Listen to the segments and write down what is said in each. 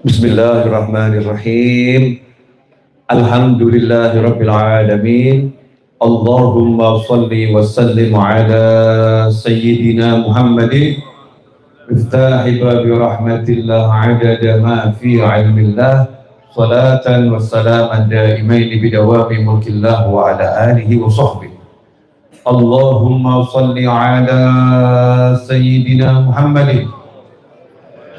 Bismillahirrahmanirrahim. Alhamdulillahirabbil alamin. Allahumma shalli wa sallim ala sayyidina Muhammadin miftahi babi rahmatillah adada ma fi ilmillah salatan wa salaman daimaini bidawami mulkillah wa ala alihi wa sahbihi. Allahumma shalli ala sayyidina Muhammadin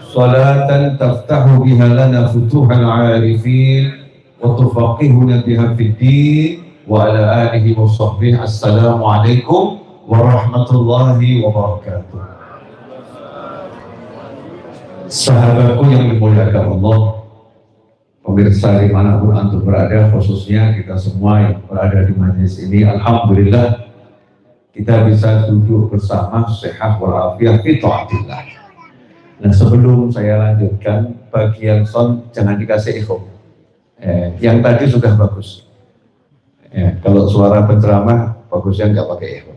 salatan taftahu biha lana futuhal arifin wa tufaqihuna biha fid din wa ala alihi wa sahbihi. Assalamualaikum warahmatullahi wabarakatuh. Sahabatku yang dimuliakan Allah, pemirsa dimanapun antum berada, khususnya kita semua yang berada di majelis ini, alhamdulillah kita bisa duduk bersama sehat walafiat fi taatillah. Nah, sebelum saya lanjutkan bagian sound jangan dikasih echo. Yang tadi sudah bagus. Kalau suara penceramah bagusnya nggak pakai echo.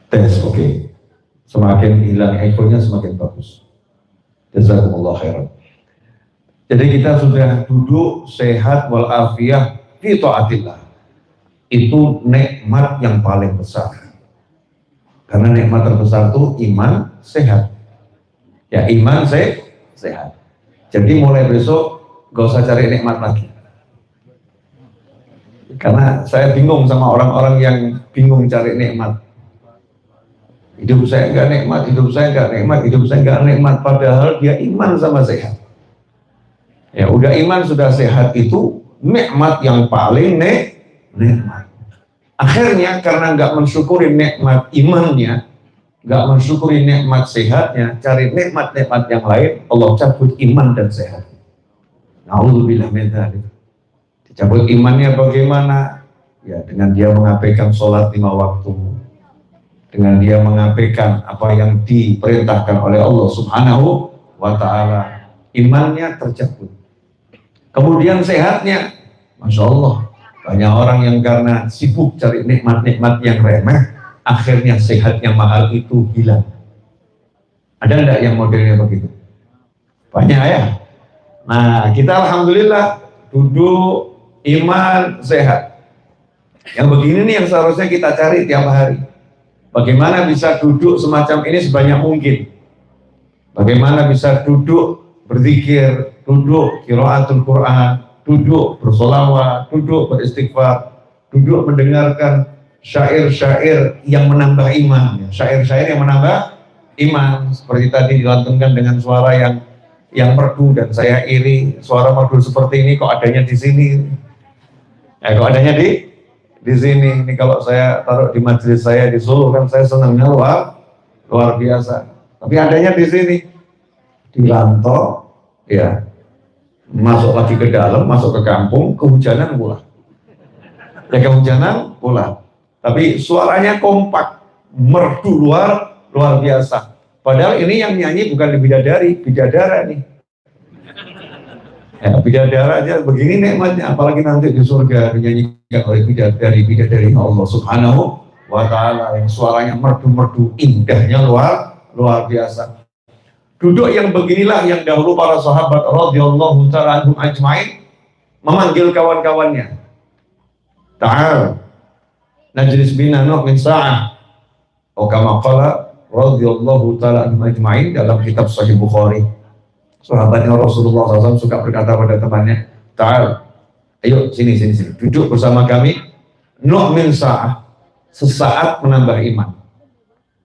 Tes oke. Semakin hilang echo-nya semakin bagus. Jazakumullah khairan. Jadi kita sudah duduk sehat walafiat fi taatillah. Itu nikmat yang paling besar. Karena nikmat terbesar itu iman sehat. Ya iman sehat. Jadi mulai besok gak usah cari nikmat lagi. Karena saya bingung sama orang-orang yang bingung cari nikmat. Hidup saya enggak nikmat, hidup saya enggak nikmat, hidup saya enggak nikmat. Padahal dia iman sama sehat. Ya udah iman sudah sehat itu nikmat yang paling nikmat. Akhirnya karena nggak mensyukuri nikmat imannya, nggak mensyukuri nikmat sehatnya, cari nikmat-nikmat yang lain, Allah cabut iman dan sehat. Na'udzubillah min dzalik. Dicabut imannya bagaimana? Ya dengan dia mengabaikan sholat 5 waktu, dengan dia mengabaikan apa yang diperintahkan oleh Allah Subhanahu wa Ta'ala, imannya tercabut. Kemudian sehatnya, Masya Allah. Banyak orang yang karena sibuk cari nikmat-nikmat yang remeh, akhirnya sehat yang mahal itu hilang. Ada enggak yang modelnya begitu? Banyak ya. Nah, kita alhamdulillah duduk iman sehat. Yang begini nih yang seharusnya kita cari tiap hari. Bagaimana bisa duduk semacam ini sebanyak mungkin? Bagaimana bisa duduk berzikir, duduk qiraatul Quran, duduk bersolawat, duduk beristighfar, duduk mendengarkan syair-syair yang menambah iman, syair-syair yang menambah iman, seperti tadi dilantunkan dengan suara yang merdu dan saya iri, suara merdu seperti ini kok adanya di sini, kok adanya di sini. Ini kalau saya taruh di majelis saya di Solo kan saya senangnya luar biasa, tapi adanya di sini di Lanto, ya. Masuk lagi ke dalam, masuk ke kampung, kehujanan pula. Ya kehujanan pula. Tapi suaranya kompak, merdu luar biasa. Padahal ini yang nyanyi bukan bidadari, bidadara nih. Ya, bidadara aja begini nikmatnya, apalagi nanti di surga dinyanyikan oleh bidadari Allah Subhanahu wa Ta'ala yang suaranya merdu-merdu, indahnya luar biasa. Duduk yang beginilah yang dahulu para sahabat radhiyallahu ta'ala anhum ajma'in memanggil kawan-kawannya. Ta'al najlis bina min sa'ah. Atau kama qala radhiyallahu ta'ala anhum ajma'in dalam kitab Sahih Bukhari. Sahabatnya Rasulullah SAW suka berkata pada temannya, Ta'al, ayo sini. Duduk bersama kami. Min sa'ah. Sesaat menambah iman.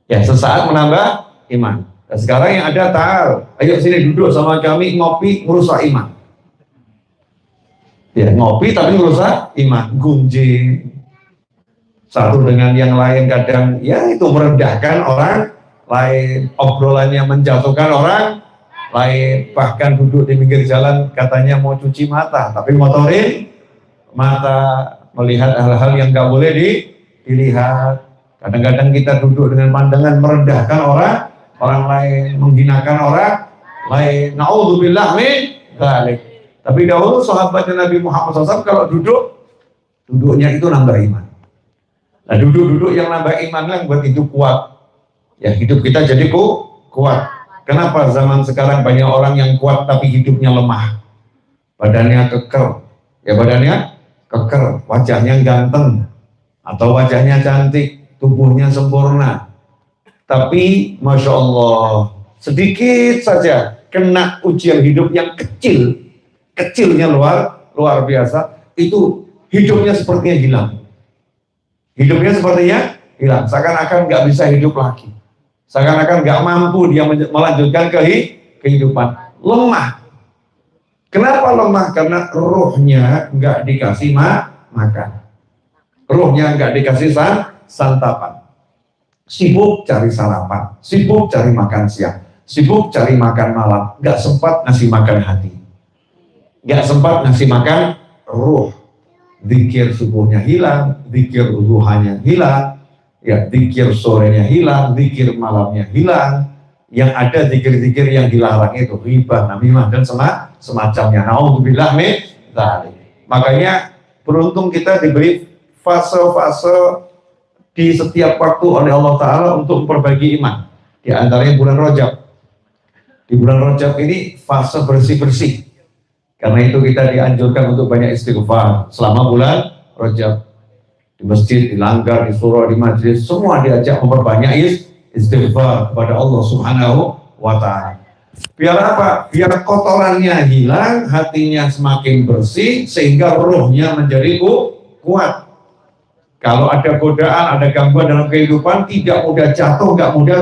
Ya, sesaat menambah iman. Dan sekarang yang ada ta'al, ayo sini duduk sama kami ngopi merusak iman. Ya ngopi tapi merusak iman, gunjing. Satu dengan yang lain kadang ya itu merendahkan orang lain, obrolannya menjatuhkan orang lain, bahkan duduk di pinggir jalan katanya mau cuci mata, tapi motorin mata, melihat hal-hal yang gak boleh dilihat. Kadang-kadang kita duduk dengan pandangan merendahkan orang lain, menghinakan orang lain. Na'udzubillah min dzalik. Tapi dahulu sahabatnya Nabi Muhammad SAW kalau duduknya itu nambah iman. Nah duduk yang nambah iman yang buat hidup kuat. Ya hidup kita jadi kuat. Kenapa zaman sekarang banyak orang yang kuat tapi hidupnya lemah, badannya keker, ya badannya keker, wajahnya ganteng atau wajahnya cantik, tubuhnya sempurna, tapi Masya Allah sedikit saja kena ujian hidup yang kecilnya luar biasa, itu hidupnya sepertinya hilang. Hidupnya sepertinya hilang, seakan-akan nggak bisa hidup lagi, seakan-akan nggak mampu dia melanjutkan kehidupan. Lemah. Kenapa lemah? Karena rohnya nggak dikasih makan, rohnya nggak dikasih santapan. Sibuk cari sarapan, sibuk cari makan siang, sibuk cari makan malam, nggak sempat ngasih makan hati, nggak sempat ngasih makan ruh. Zikir subuhnya hilang, zikir duhanya hilang, ya zikir sorenya hilang, zikir malamnya hilang. Yang ada zikir-zikir yang dilarang itu riba, namimah dan semacamnya. Nauzubillah min dzalik. Makanya beruntung kita diberi fase-fase di setiap waktu oleh Allah Ta'ala untuk memperbaiki iman. Di antaranya bulan Rajab. Di bulan Rajab ini fase bersih-bersih. Karena itu kita dianjurkan untuk banyak istighfar selama bulan Rajab. Di masjid, di langgar, di surah, di majlis, semua diajak memperbanyak istighfar kepada Allah Subhanahu wa Ta'ala. Biar apa? Biar kotorannya hilang, hatinya semakin bersih, sehingga rohnya menjadi kuat. Kalau ada godaan, ada gangguan dalam kehidupan, tidak mudah jatuh, nggak mudah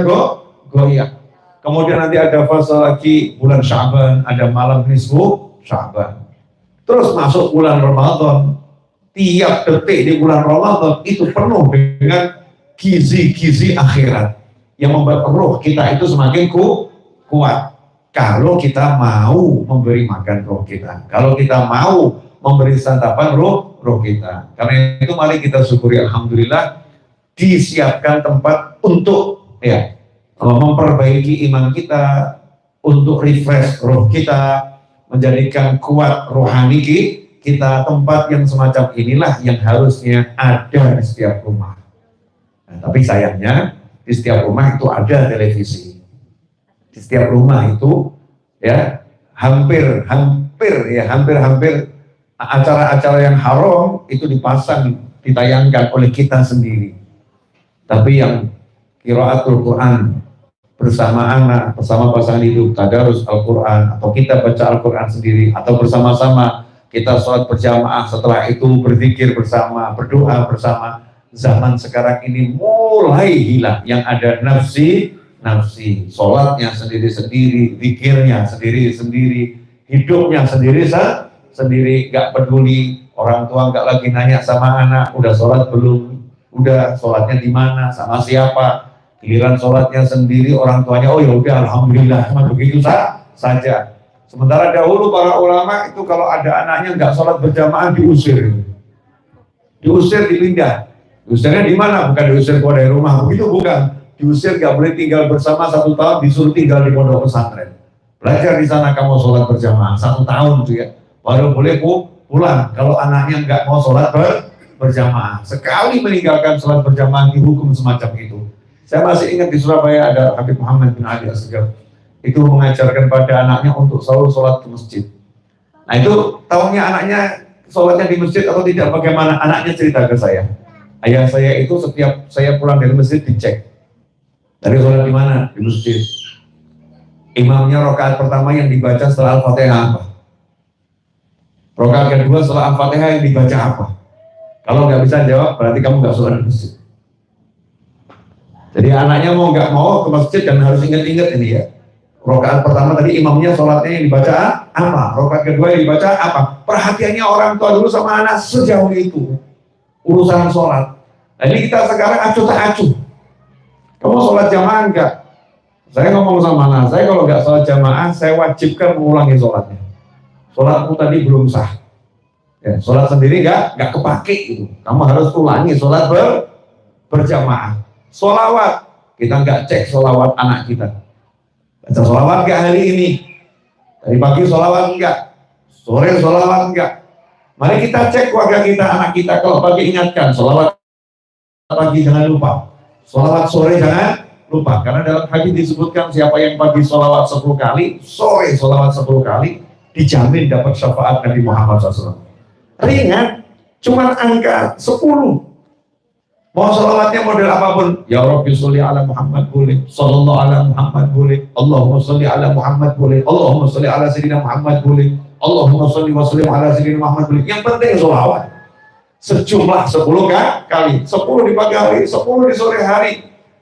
goyah. Kemudian nanti ada fase lagi bulan Sya'ban, ada malam nisfu Sya'ban. Terus masuk bulan Ramadan. Tiap detik di bulan Ramadan itu penuh dengan gizi-gizi akhirat yang membuat roh kita itu semakin kuat. Kalau kita mau memberi makan roh kita, kalau kita mau memberi santapan roh kita. Karena itu mari kita syukuri, alhamdulillah disiapkan tempat untuk memperbaiki iman kita, untuk refresh roh kita, menjadikan kuat rohani kita. Tempat yang semacam inilah yang harusnya ada di setiap rumah. Nah, tapi sayangnya di setiap rumah itu ada televisi. Di setiap rumah itu ya hampir acara-acara yang haram itu ditayangkan oleh kita sendiri. Tapi yang qiraatul Quran bersama anak, bersama pasangan hidup, tadarus Al-Quran, atau kita baca Al-Quran sendiri, atau bersama-sama kita sholat berjamaah, setelah itu berzikir bersama, berdoa bersama. Zaman sekarang ini mulai hilang, yang ada nafsi, sholatnya sendiri-sendiri, zikirnya sendiri-sendiri, hidupnya sendiri, gak peduli orang tua, gak lagi nanya sama anak, udah sholat belum, udah sholatnya di mana, sama siapa. Giliran sholatnya sendiri, orang tuanya, oh ya udah alhamdulillah, cuma begitu saja. Sementara dahulu para ulama itu kalau ada anaknya nggak sholat berjamaah diusir, dipindah. Diusirnya di mana? Bukan diusir keluar dari rumah, begitu bukan. Diusir, nggak boleh tinggal bersama 1 tahun, disuruh tinggal di pondok pesantren. Belajar di sana kamu sholat berjamaah 1 tahun tuh ya, baru boleh pulang. Kalau anaknya nggak mau sholat berjamaah, sekali meninggalkan sholat berjamaah dihukum semacam itu. Saya masih ingat di Surabaya ada Habib Muhammad bin Ali Asgar, itu mengajarkan pada anaknya untuk selalu sholat ke masjid. Nah itu tahunya anaknya sholatnya di masjid atau tidak, bagaimana? Anaknya cerita ke saya, ayah saya itu setiap saya pulang dari masjid dicek, dari sholat di mana? Di masjid. Imamnya rakaat pertama yang dibaca setelah Al-Fatihah apa? Rakaat kedua setelah Al-Fatihah yang dibaca apa? Kalau nggak bisa jawab, berarti kamu nggak sholat di masjid. Jadi anaknya mau nggak mau ke masjid, dan harus ingat-ingat ini ya. Rakaat pertama tadi imamnya sholatnya yang dibaca apa? Rakaat kedua yang dibaca apa? Perhatiannya orang tua dulu sama anak sejauh itu urusan sholat. Nah ini kita sekarang acuh tak acuh. Kamu sholat jamaah enggak? Saya ngomong sama anak saya, kalau nggak sholat jamaah, saya wajibkan mengulangi sholatnya. Sholatmu tadi belum sah. Ya, sholat sendiri nggak kepake gitu. Kamu harus ulangi sholat berjamaah. Sholawat, kita nggak cek sholawat anak kita. Baca sholawat nggak hari ini? Tadi pagi sholawat nggak? Sore sholawat nggak? Mari kita cek keluarga kita, anak kita. Kalau pagi ingatkan, sholawat pagi jangan lupa. Sholawat sore lupa. Karena dalam hadis disebutkan siapa yang pagi sholawat 10 kali, sore sholawat 10 kali, dijamin dapat syafaat Nabi Muhammad SAW. Ringan, cuma angka 10. Mau sholawatnya model apapun, ya Rabbi sholli ala Muhammad boleh, sallallahu ala Muhammad boleh, Allahumma sholli ala Muhammad boleh, Allahumma sholli ala Sayyidina Muhammad boleh, Allahumma sholli wa sallim ala Sayyidina Muhammad boleh. Yang penting sholawat. Sejumlah 10 kali, 10 di pagi hari, 10 di sore hari,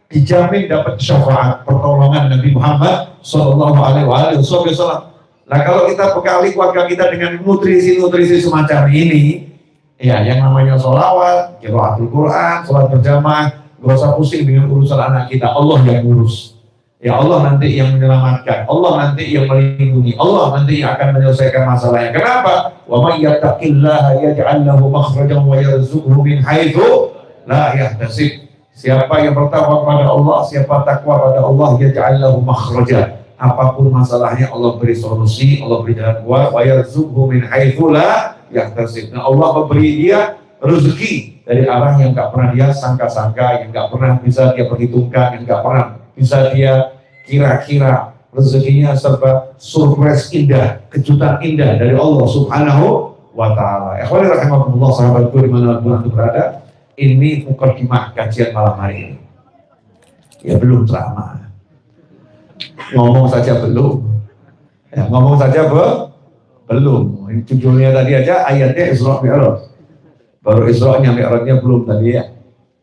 dijamin dapat syafaat pertolongan Nabi Muhammad sallallahu alaihi wasallam. Nah, kalau kita bekali keluarga kita dengan nutrisi-nutrisi semacam ini, ya, yang namanya sholawat, qiraatul Quran, sholat berjamaah, gak usah pusing dengan urusan anak kita. Allah yang ngurus. Ya, Allah nanti yang menyelamatkan, Allah nanti yang melindungi, Allah nanti yang akan menyelesaikan masalahnya. Kenapa? Wa may yattaqillaha yaj'al lahu makhrajan wa yarzuqhu min haitsu la yahtasib. Siapa yang bertakwa kepada Allah, siapa takwa pada Allah, yaj'al lahu makhrajan. Apapun masalahnya Allah beri solusi, Allah beri jalan keluar. Wa yarzuqhu min haitsu la yahtasib. Nah, Allah memberi dia rezeki dari arah yang enggak pernah dia sangka-sangka, yang enggak pernah bisa dia perhitungkan, yang enggak pernah bisa dia kira-kira. Rezekinya serba surprise indah, kejutan indah dari Allah Subhanahu wa ta'ala. Ikhwani rahimakumullah, sahabatku dimanapun Anda berada, ini mukadimah kajian malam hari ini. Ya, belum ceramah. Ngomong saja belum. Ya, ngomong saja belum. Ini judulnya tadi aja ayatnya Isra Mi'raj. Baru Isra-nya Mi'rajnya belum tadi ya.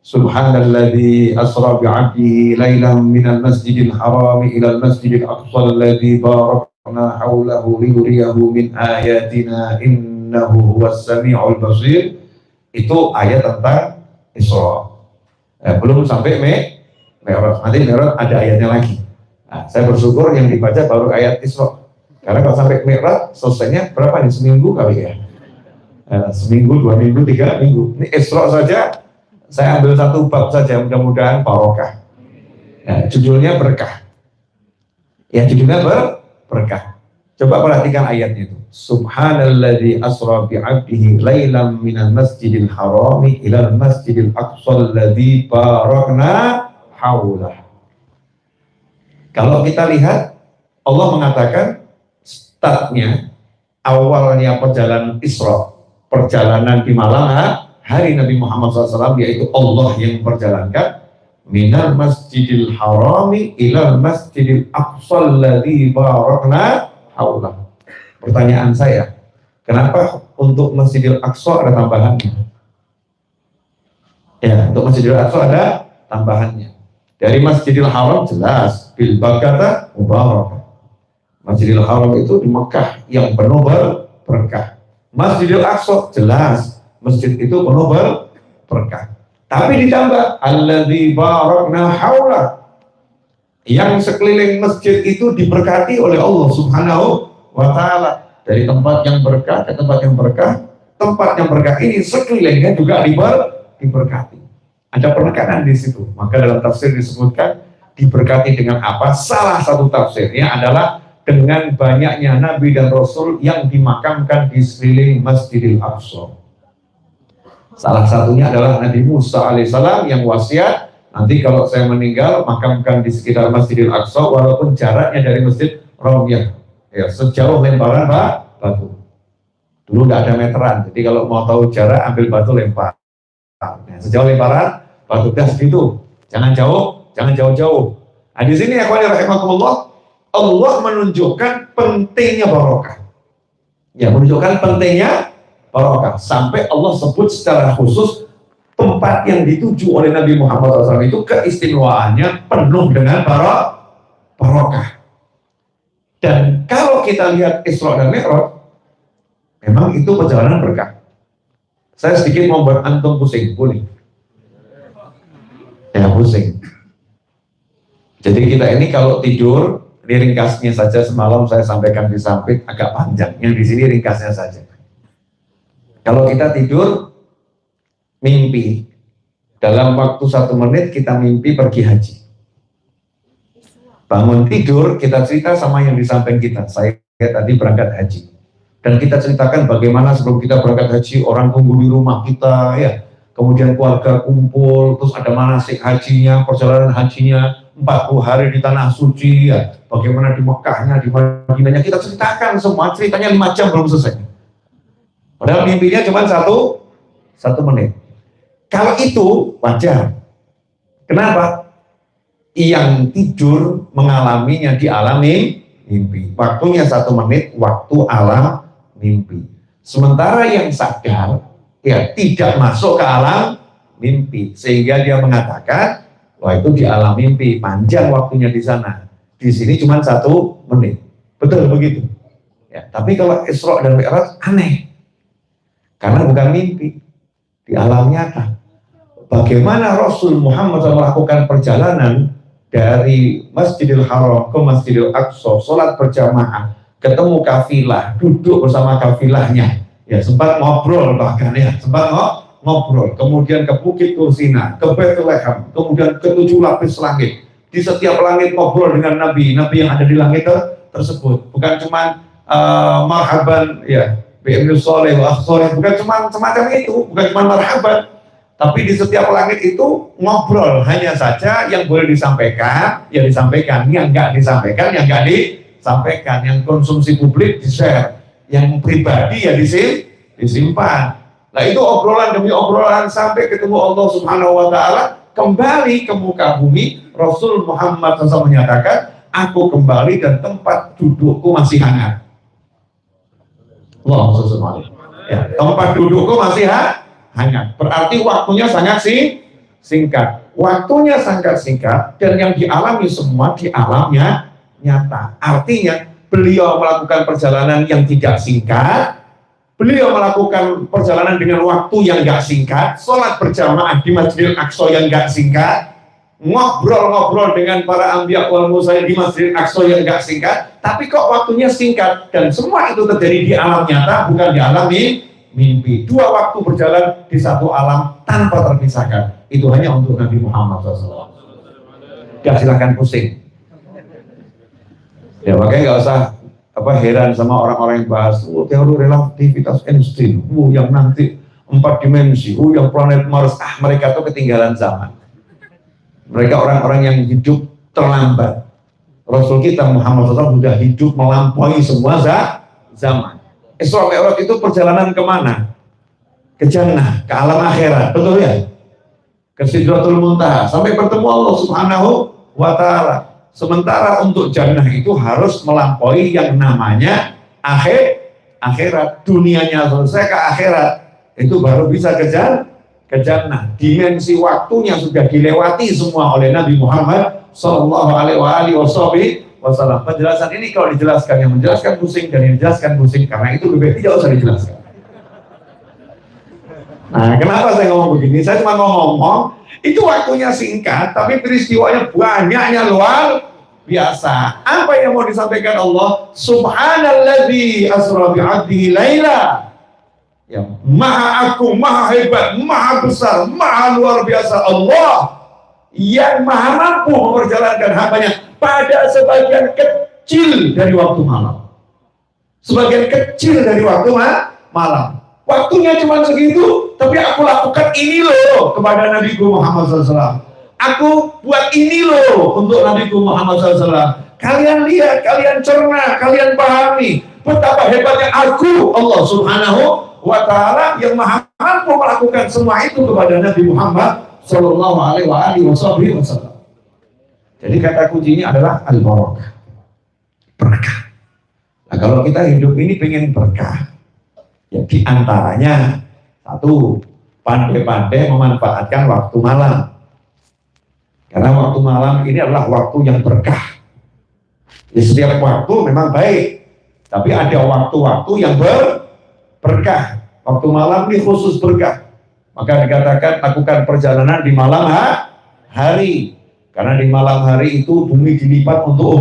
Subhanalladzi asra bi'abdihi lailan minal masjidil harami ilal masjidil aqsa alladzi barakna haulahu liyuriyahu min ayatina innahu huwas sami'ul basir. Itu ayat tentang Isra. Belum sampai Mi'raj. Nanti Mi'raj ada ayatnya lagi. Nah, saya bersyukur yang dibaca baru ayat Isra. Karena kalau sampai Mi'raj selesainya berapa nih? Seminggu kali ya. Seminggu, 2 minggu, 3 minggu. Ini Isra saja saya ambil satu bab saja, mudah-mudahan barokah. Ya, judulnya berkah. Ya, judulnya berkah. Coba perhatikan ayatnya itu. Subhanalladzi asra bi'abdihi lailan minal masjidil harami ilal masjidil aqsa alladzi barakna haulah. Kalau kita lihat, Allah mengatakan startnya, awalnya perjalanan Isra, perjalanan di malam hari Nabi Muhammad SAW, yaitu Allah yang memperjalankan minal masjidil harami ilal masjidil aqsa alladzi barakna haulah. Pertanyaan saya, kenapa untuk Masjidil Aqsa ada tambahannya? Ya, untuk Masjidil Aqsa ada tambahannya. Dari Masjidil Haram jelas bil barakah mubarak. Masjidil Haram itu di Mekah yang penuh berkah. Masjidil Aqsa jelas masjid itu penuh berkah. Tapi ditambah alladzi barakna haula, yang sekeliling masjid itu diberkati oleh Allah Subhanahu wa ta'ala. Dari tempat yang berkah ke tempat yang berkah, tempat yang berkah ini sekelilingnya juga diberkati. Ada penekanan di situ. Maka dalam tafsir disebutkan diberkati dengan apa? Salah satu tafsirnya adalah dengan banyaknya Nabi dan Rasul yang dimakamkan di sekeliling Masjidil Aqsa. Salah satunya adalah Nabi Musa alaihissalam yang wasiat, nanti kalau saya meninggal makamkan di sekitar Masjidil Aqsa, walaupun jaraknya dari Masjid Ramyah, ya sejauh lemparan batu. Dulu nggak ada meteran, jadi kalau mau tahu jarak ambil batu lempar. Nah, sejauh lemparan batu, gas gitu, jangan jauh-jauh. Nah, di sini ya rahimakumullah, Allah menunjukkan pentingnya barokah. Ya, menunjukkan pentingnya barokah. Sampai Allah sebut secara khusus tempat yang dituju oleh Nabi Muhammad SAW itu keistimewaannya penuh dengan barokah. Dan kalau kita lihat Isra dan Mi'raj, memang itu perjalanan berkah. Saya sedikit mau buat antum pusing, boleh? Ya, pusing. Jadi kita ini kalau tidur, ini ringkasnya saja semalam saya sampaikan di samping agak panjang. Yang di sini ringkasnya saja. Kalau kita tidur, mimpi. Dalam waktu 1 menit kita mimpi pergi haji. Bangun tidur, kita cerita sama yang di samping kita. Saya tadi berangkat haji. Dan kita ceritakan bagaimana sebelum kita berangkat haji, orang tunggu di rumah kita, ya. Kemudian keluarga kumpul, terus ada manasik hajinya, perjalanan hajinya, 40 hari di tanah suci, ya, bagaimana di Mekahnya, di Madinahnya, kita ceritakan semua, ceritanya 5 jam belum selesai. Padahal mimpinya cuma satu menit. Kalau itu wajar. Kenapa? Yang tidur mengalaminya di alam mimpi. Waktunya 1 menit, waktu alam mimpi. Sementara yang sadar, ya tidak masuk ke alam mimpi. Sehingga dia mengatakan, wah itu di alam mimpi, panjang waktunya di sana. Di sini cuma 1 menit. Betul begitu. Ya, tapi kalau Isra dan Mi'raj aneh. Karena bukan mimpi. Di alam nyata. Bagaimana Rasul Muhammad SAW melakukan perjalanan dari Masjidil Haram ke Masjidil Aqsa, sholat berjamaah, ketemu kafilah, duduk bersama kafilahnya, ya sempat ngobrol bahkan ya, sempat ngobrol, kemudian ke Bukit Tursina, ke Bethlehem, kemudian ke 7 lapis langit, di setiap langit ngobrol dengan Nabi yang ada di langit tersebut, bukan cuma marhaban ya, bi'ibnu sholih wa akhsholih, bukan cuma semacam itu, bukan cuma marhaban. Tapi di setiap langit itu ngobrol, hanya saja yang boleh disampaikan, ya disampaikan, yang nggak disampaikan, yang nggak disampaikan, yang konsumsi publik di-share, yang pribadi ya disimpan. Nah itu obrolan demi obrolan sampai ketemu Allah Subhanahu Wa Taala, kembali ke muka bumi. Rasul Muhammad SAW menyatakan, aku kembali dan tempat dudukku masih hangat. Wah, ya, tempat dudukku masih hangat. Berarti waktunya sangat singkat. Waktunya sangat singkat dan yang dialami semua di alamnya nyata. Artinya beliau melakukan perjalanan yang tidak singkat. Beliau melakukan perjalanan dengan waktu yang gak singkat. Sholat berjamaah di Masjidil Aqsa yang gak singkat. Ngobrol-ngobrol dengan para anbiya wal mursalin di Masjidil Aqsa yang gak singkat. Tapi kok waktunya singkat dan semua itu terjadi di alam nyata, bukan di alam mimpi. 2 waktu berjalan di 1 alam tanpa terpisahkan. Itu hanya untuk Nabi Muhammad SAW. Ya silahkan pusing. Ya makanya nggak usah heran sama orang-orang yang bahas teori relativitas Einstein, yang nanti 4 dimensi, yang planet Mars. Mereka tuh ketinggalan zaman. Mereka orang-orang yang hidup terlambat. Rasul kita Muhammad SAW sudah hidup melampaui semua zaman. Isra Mi'raj itu perjalanan kemana? Ke Jannah, ke alam akhirat, betul ya? Ke Sidratul Muntaha, sampai bertemu Allah Subhanahu Wa Ta'ala. Sementara untuk Jannah itu harus melampaui yang namanya akhirat. Dunianya selesai ke akhirat, itu baru bisa ke Jannah. Dimensi waktunya sudah dilewati semua oleh Nabi Muhammad Sallallahu Alaihi Wasallam. Penjelasan ini kalau dijelaskan, yang menjelaskan pusing dan yang dijelaskan pusing, karena itu lebih tidak usah dijelaskan. Nah, kenapa saya ngomong begini? Saya cuma ngomong itu waktunya singkat, tapi peristiwanya banyaknya luar biasa. Apa yang mau disampaikan Allah? Subhanalladzi asra bi'abdihi laila. Ya, maha agung, maha hebat, maha besar, maha luar biasa Allah yang maha mampu memperjalankan hambanya pada sebagian kecil dari waktu malam. Sebagian kecil dari waktu malam. Waktunya cuma segitu, tapi aku lakukan ini loh kepada Nabi Muhammad SAW. Aku buat ini loh untuk Nabi Muhammad SAW. Kalian lihat, kalian cerna, kalian pahami betapa hebatnya aku, Allah Subhanahu Wa Ta'ala, yang maha mampu melakukan semua itu kepada Nabi Muhammad Sallallahu Alaihi Wasallam. Jadi kata kuncinya adalah al-barakah, berkah. Nah kalau kita hidup ini pengen berkah, ya diantaranya 1, pandai-pandai memanfaatkan waktu malam. Karena waktu malam ini adalah waktu yang berkah. Di setiap waktu memang baik, tapi ada waktu-waktu yang berkah. Waktu malam ini khusus berkah. Maka dikatakan lakukan perjalanan di malam hari. Karena di malam hari itu bumi dilipat untuk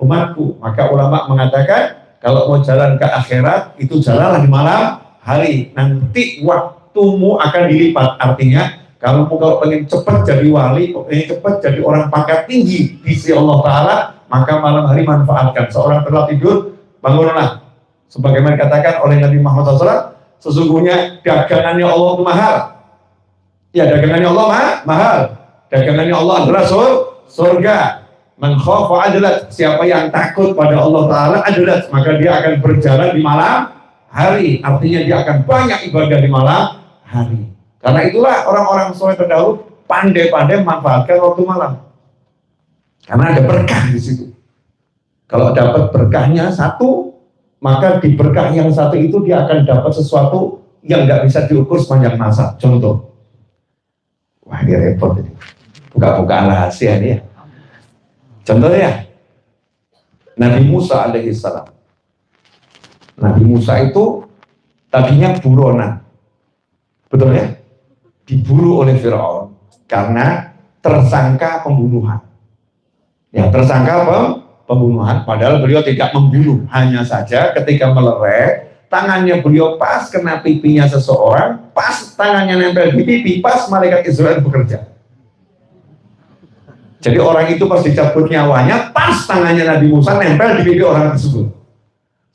umatku. Maka ulama mengatakan kalau mau jalan ke akhirat itu jalanlah di malam hari. Nanti waktumu akan dilipat. Artinya kalau pengen cepat jadi wali, pengen cepat jadi orang pangkat tinggi di sisi Allah Ta'ala, maka malam hari manfaatkan. Seorang telah tidur, bangunlah. Sebagaimana dikatakan oleh Nabi Muhammad SAW, sesungguhnya dagangannya Allah itu mahal. Ya, dagangannya Allah mahal. Dagangannya Allah adalah surga. Man khafa adlat, siapa yang takut pada Allah Ta'ala adlat, maka dia akan berjalan di malam hari. Artinya dia akan banyak ibadah di malam hari. Karena itulah orang-orang soleh terdahulu pandai-pandai memanfaatkan waktu malam. Karena ada berkah di situ. Kalau dapat berkahnya satu, maka di berkah yang satu itu dia akan dapat sesuatu yang nggak bisa diukur sepanjang masa. Contoh, wah ini repot ini, buka-bukaan rahasia ini ya. Contohnya, Nabi Musa alaihissalam. Nabi Musa itu tadinya buronan, betul ya? Diburu oleh Firaun karena tersangka pembunuhan. Ya, tersangka pembunuhan, padahal beliau tidak membunuh, hanya saja ketika melerai, tangannya beliau pas kena pipinya seseorang, pas tangannya nempel di pipi, pas malaikat Israel bekerja. Jadi orang itu pas dicabut nyawanya, pas tangannya Nabi Musa nempel di pipi orang tersebut.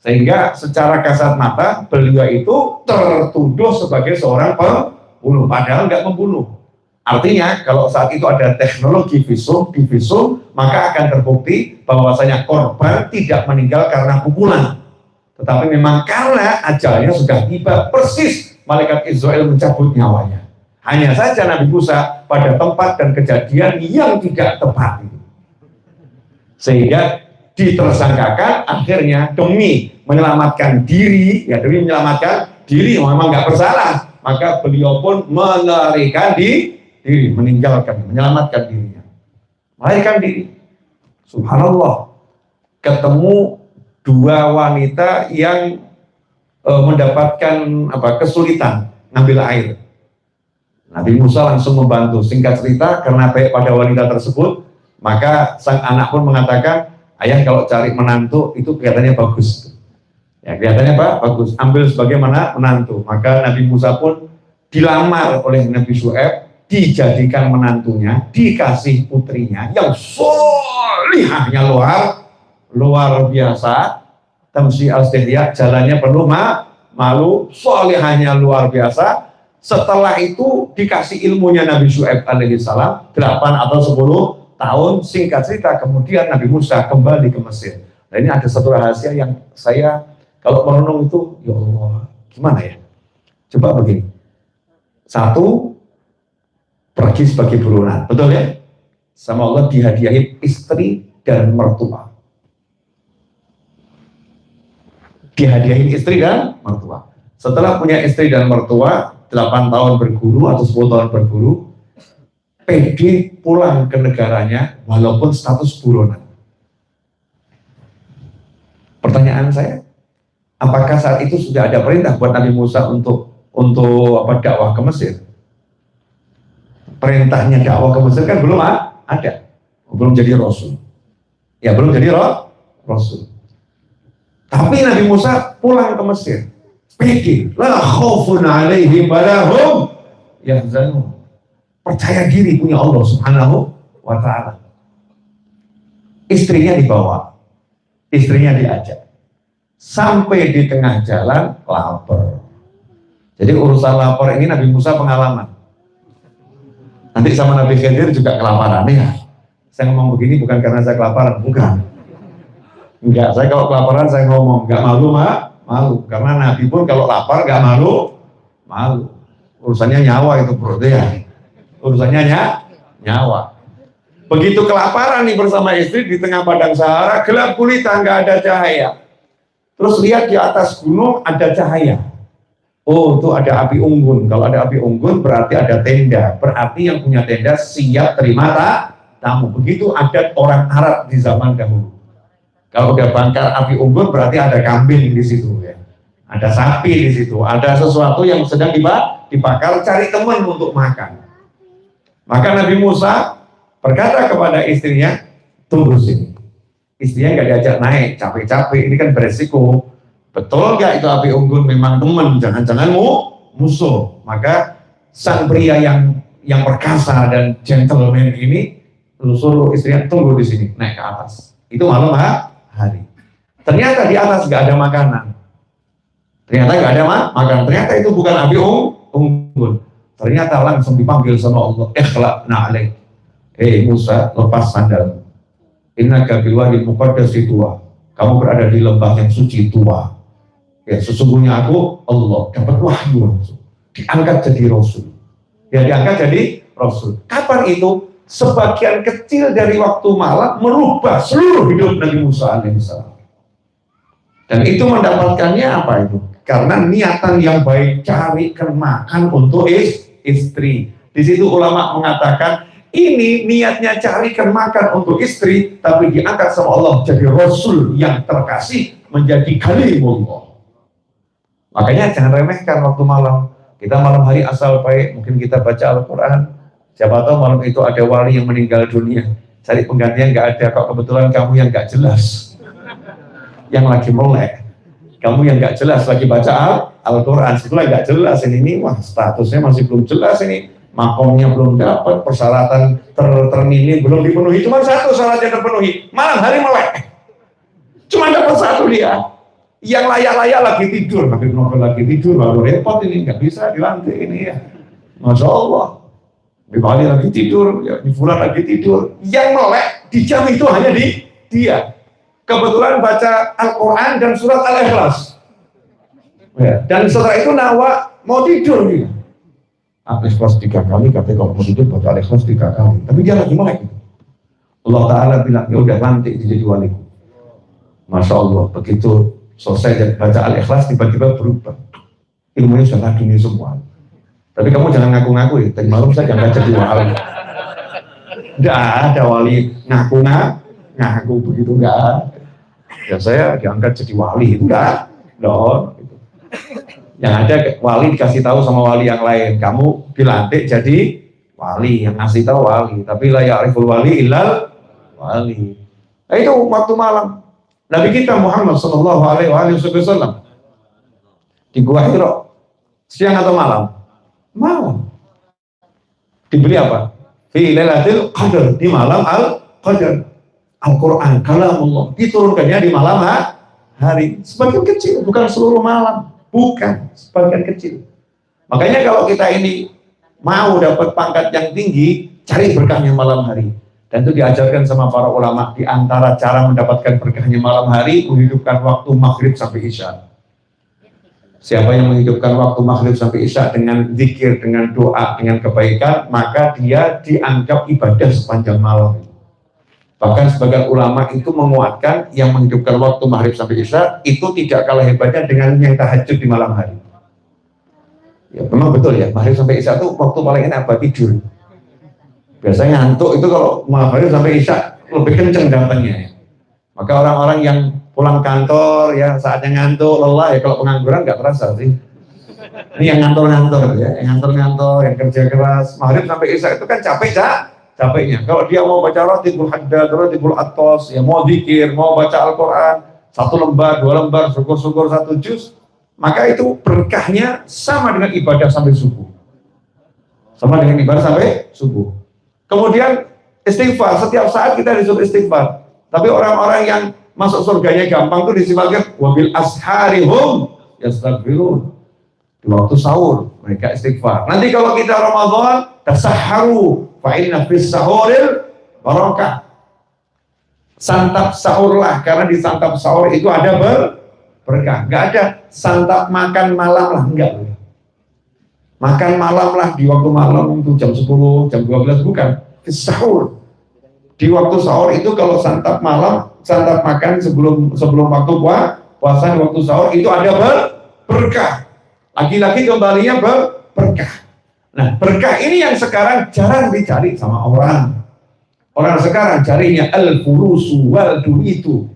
Sehingga secara kasat mata, beliau itu tertuduh sebagai seorang pembunuh, padahal nggak membunuh. Artinya kalau saat itu ada teknologi visum, di visum, maka akan terbukti bahwasanya korban tidak meninggal karena pukulan, tetapi memang karena ajalnya sudah tiba, persis malaikat Israel mencabut nyawanya. Hanya saja Nabi Musa pada tempat dan kejadian yang tidak tepat, sehingga ditersangkakan, akhirnya demi menyelamatkan diri, ya demi menyelamatkan diri, memang nggak bersalah, maka beliau pun melarikan diri, menyelamatkan dirinya, melarikan diri. Subhanallah, ketemu dua wanita yang mendapatkan kesulitan ngambil air. Nabi Musa langsung membantu. Singkat cerita, karena baik pada wanita tersebut, maka sang anak pun mengatakan, ayah kalau cari menantu itu kelihatannya bagus. Ya, kelihatannya bagus, ambil sebagaimana menantu. Maka Nabi Musa pun dilamar oleh Nabi Syuaib, dijadikan menantunya, dikasih putrinya yang solihahnya luar biasa. Tamsi al-Stihya, jalannya penuh malu, solihahnya luar biasa. Setelah itu dikasih ilmunya Nabi Syuaib alaihissalam 8 atau 10 tahun. Singkat cerita, kemudian Nabi Musa kembali ke Mesir. Nah, ini ada satu rahasia yang saya kalau merenung itu, ya Allah, gimana ya? Coba begini. Satu, pergi sebagai buronan, betul ya? Sama Allah dihadiahi istri dan mertua. Dihadiahi istri dan mertua. Setelah punya istri dan mertua, 8 tahun berguru atau 10 tahun berguru, pede pulang ke negaranya walaupun status buronan. Pertanyaan saya, apakah saat itu sudah ada perintah buat Nabi Musa untuk dakwah ke Mesir? Perintahnya dakwah ke Mesir kan belum ada, belum jadi rasul. Ya belum jadi rasul. Tapi Nabi Musa pulang ke Mesir, pede, la khaufun alaihim walahum yahzanun. Percaya diri punya Allah Subhanahu wa ta'ala. Istrinya dibawa, istrinya diajak. Sampai di tengah jalan lapar. Jadi urusan lapar ini Nabi Musa pengalaman. Nanti sama Nabi Khidir juga kelaparan ya. Saya ngomong begini bukan karena saya kelaparan, bukan. Enggak, saya kalau kelaparan saya ngomong, enggak malu. Karena Nabi pun kalau lapar enggak malu. Urusannya nyawa itu bro ya. Urusannya nyawa. Begitu kelaparan nih bersama istri di tengah padang Sahara, gelap gulita, nggak ada cahaya. Terus lihat di atas gunung ada cahaya. Oh, itu ada api unggun. Kalau ada api unggun berarti ada tenda. Berarti yang punya tenda siap terima tamu. Begitu adat orang Arab di zaman dahulu. Kalau udah bangkar api unggun berarti ada kambing di situ ya. Ada sapi di situ. Ada sesuatu yang sedang dibakar, cari teman untuk makan. Maka Nabi Musa berkata kepada istrinya, tunggu sini. Istrinya nggak diajak naik, capek-capek, ini kan beresiko. Betul nggak itu api unggun memang teman, jangan-jangan musuh. Maka sang pria yang perkasa dan gentleman ini suruh istrinya tunggu di sini, naik ke atas. Itu malam hari. Ternyata di atas nggak ada makanan. Ternyata itu bukan api unggun. Ternyata langsung dipanggil sama Allah, ikhla'na alaik. Musa, lepas sandal. Innaka bil wadil muqaddasi tuwa. Kamu berada di lembah yang suci tua. Ya, sesungguhnya aku Allah dapat wahyu langsung. Diangkat jadi rasul. Ya, diangkat jadi rasul. Kapan itu? Sebagian kecil dari waktu malam merubah seluruh hidup Nabi Musa alaihissalam. Dan itu mendapatkannya apa itu? Karena niatan yang baik, carikan makan untuk istri. Di situ ulama mengatakan ini niatnya carikan makan untuk istri, tapi diangkat sama Allah jadi Rasul yang terkasih, menjadi kalimullah. Makanya jangan remehkan waktu malam. Kita malam hari asal baik, mungkin kita baca Al-Quran. Siapa tahu malam itu ada wali yang meninggal dunia. Cari penggantian nggak ada, kok kebetulan kamu yang nggak jelas, yang lagi melek. Kamu yang nggak jelas lagi baca Al-Quran, setelah nggak jelas ini wah statusnya masih belum jelas ini, makomnya belum dapat, persyaratan termini belum dipenuhi, cuma satu syaratnya terpenuhi, malam hari melek, cuma dapat satu dia, yang layak-layak lagi tidur, tapi novel lagi tidur, baru repot ini, nggak bisa dilantik ini ya, Masya Allah, di Bali lagi tidur, ya, di Fulan lagi tidur, yang melek di jam itu hanya di dia. Kebetulan baca Al-Quran dan surat Al-Ikhlas. Ya, dan setelah itu nawa mau tidur dia. Al-Ikhlas 3 kali, katanya kalau mau tidur baca Al-Ikhlas 3 kali. Tapi dia lagi melek. Allah Ta'ala bilang, ya udah nanti jadi waliku. Masya Allah, begitu selesai baca Al-Ikhlas tiba-tiba berubah. Ilmunya sudah dunia semua. Tapi kamu jangan ngaku-ngaku ya, tadi malam saya jangan jadi wali. Tidak ada wali ngaku begitu, enggak. Ya saya diangkat jadi wali, enggak. Loh, gitu. Yang ada wali dikasih tahu sama wali yang lain, kamu dilantik jadi wali, yang ngasih tahu wali, tapi la ya'riful wali illal wali. Nah, itu waktu malam. Nabi kita Muhammad sallallahu alaihi wasallam di Gua Hira, siang atau malam? Malam. Dibeli apa? Fi lailatul qadar, di malam al-qadar. Al-Quran, kalamullah, diturunkannya di malam hari. Sebagian kecil, bukan seluruh malam. Bukan, sebagian kecil. Makanya kalau kita ini mau dapat pangkat yang tinggi, cari berkahnya malam hari. Dan itu diajarkan sama para ulama. Di antara cara mendapatkan berkahnya malam hari, menghidupkan waktu maghrib sampai isya. Siapa yang menghidupkan waktu maghrib sampai isya dengan zikir, dengan doa, dengan kebaikan, maka dia dianggap ibadah sepanjang malam. Bahkan sebagian ulama itu menguatkan yang menghidupkan waktu maghrib sampai isya itu tidak kalah hebatnya dengan yang tahajud di malam hari. Ya memang betul ya, maghrib sampai isya itu waktu paling enak buat tidur. Biasanya ngantuk itu kalau maghrib sampai isya lebih kenceng datangnya. Ya. Maka orang-orang yang pulang kantor ya saatnya ngantuk, lelah ya, kalau pengangguran nggak terasa sih. Ini yang ngantor-ngantor ya, yang ngantor-ngantor, yang kerja keras, maghrib sampai isya itu kan capeknya. Kalau dia mau baca Ratibul Haddad, Ratibul Attos, ya mau zikir, mau baca Al-Quran, 1 lembar, 2 lembar, syukur-syukur 1 juz, maka itu berkahnya sama dengan ibadah sampai subuh. Sama dengan ibadah sampai subuh. Kemudian istighfar, setiap saat kita disuruh istighfar. Tapi orang-orang yang masuk surganya gampang tuh disifatkan wabil asharihum yastaghfirun. Di waktu sahur mereka istighfar. Nanti kalau kita Ramadan tasahharu fa inna fis sahuril barakah. Santap sahurlah, karena di santap sahur itu ada berkah. Enggak ada santap makan malam lah, enggak. Makan malam lah di waktu malam itu jam 10, jam 12 bukan. Sahur. Di waktu sahur itu kalau santap malam, santap makan sebelum waktu puasa di waktu sahur itu ada berkah. Lagi-lagi kembalinya berkah. Nah, berkah ini yang sekarang jarang dicari sama orang. Orang sekarang carinya al-furusu wal duitu.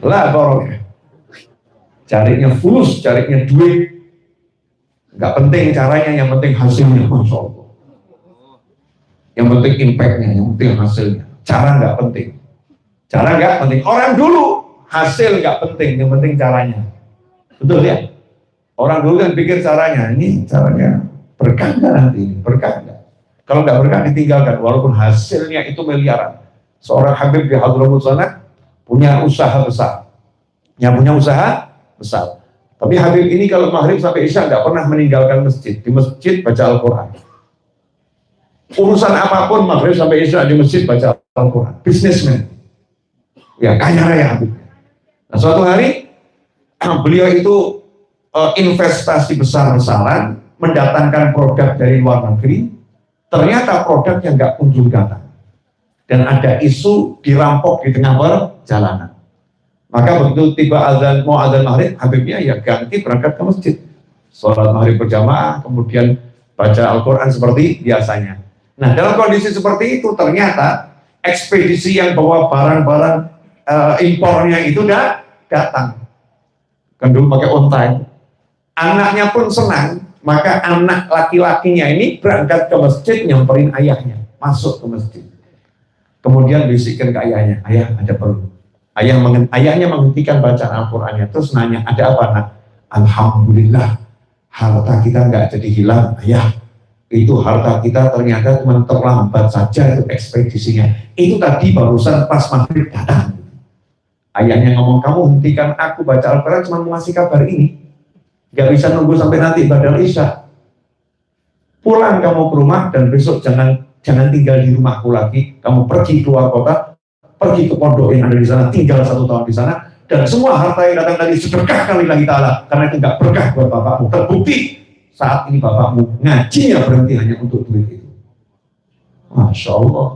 Lah barokah. Carinya fulus, carinya duit. Enggak penting caranya, yang penting hasilnya, Masya Allah. Yang penting impactnya, yang penting hasilnya. Cara enggak penting. Cara enggak penting. Orang dulu hasil enggak penting, yang penting caranya. Betul ya? Orang dulu kan pikir caranya, ini caranya berkah enggak nanti? Berkah enggak? Kalau enggak berkah ditinggalkan, walaupun hasilnya itu miliaran. Seorang Habib di Hadramut sana punya usaha besar. Yang punya usaha besar. Tapi Habib ini kalau maghrib sampai isya enggak pernah meninggalkan masjid. Di masjid baca Al-Quran. Urusan apapun maghrib sampai isya di masjid baca Al-Quran. Businessman. Ya, kaya raya. Nah, suatu hari beliau itu investasi besar-besaran, mendatangkan produk dari luar negeri. Ternyata produknya nggak kunjung datang. Dan ada isu dirampok di tengah perjalanan. Maka begitu tiba azan, mau azan maghrib, Habibnya ya ganti berangkat ke masjid. Sholat maghrib berjamaah, kemudian baca Al-Quran seperti biasanya. Nah, dalam kondisi seperti itu, ternyata ekspedisi yang bawa barang-barang impornya itu udah datang. Kan dulu pakai on time. Anaknya pun senang, maka anak laki-lakinya ini berangkat ke masjid, nyamperin ayahnya, masuk ke masjid. Kemudian bisikkan ke ayahnya, ayah ada perlu. Ayahnya menghentikan bacaan Al-Qurannya, terus nanya, ada apa nak? Alhamdulillah, harta kita nggak jadi hilang, ayah. Itu harta kita ternyata cuma terlambat saja itu ekspedisinya. Itu tadi barusan pas maghrib datang. Ayahnya ngomong, kamu hentikan aku baca Al-Quran cuma mau ngasih kabar ini. Nggak bisa nunggu sampai nanti badal isya. Pulang kamu ke rumah dan besok jangan tinggal di rumahku lagi. Kamu pergi keluar kota, pergi ke pondok yang ada di sana, tinggal 1 tahun di sana, dan semua harta yang datang tadi sedekah kali lagi ta'ala, karena itu nggak berkah buat bapakmu. Terbukti saat ini bapakmu ngajinya berhenti hanya untuk duit itu. Masya Allah.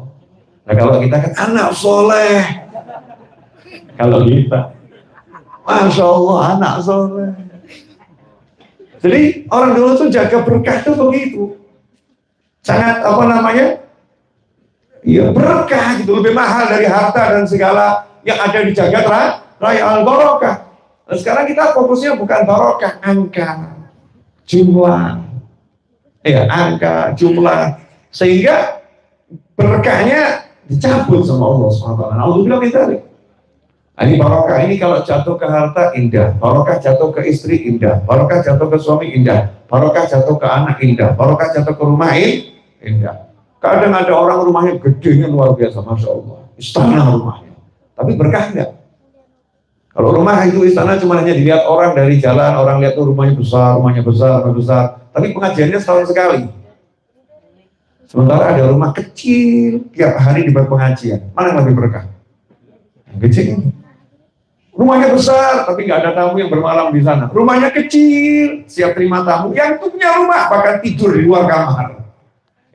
Nah, kalau kita kan anak soleh, kalau kita, Masya Allah anak soleh. Jadi orang dulu tuh jaga berkah tuh begitu, sangat ya berkah gitu, lebih mahal dari harta dan segala yang ada di jagat raya al-barokah. Nah, sekarang kita fokusnya bukan barokah, angka, jumlah, angka, jumlah, sehingga berkahnya dicabut sama Allah SWT. Alhamdulillah minta nih. Ini barokah ini kalau jatuh ke harta indah, barokah jatuh ke istri indah, barokah jatuh ke suami indah, barokah jatuh ke anak indah, barokah jatuh ke rumah indah. Kadang ada orang rumahnya gedenya luar biasa, Masya Allah, istana rumahnya, tapi berkah enggak? Kalau rumah itu istana cuma hanya dilihat orang dari jalan, orang lihat tuh rumahnya besar, tapi pengajiannya setahun sekali. Sementara ada rumah kecil, tiap hari dibuat pengajian, mana yang lebih berkah? Yang kecil ini. Rumahnya besar, tapi nggak ada tamu yang bermalam di sana. Rumahnya kecil, siap terima tamu. Yang punya rumah bahkan tidur di luar kamar.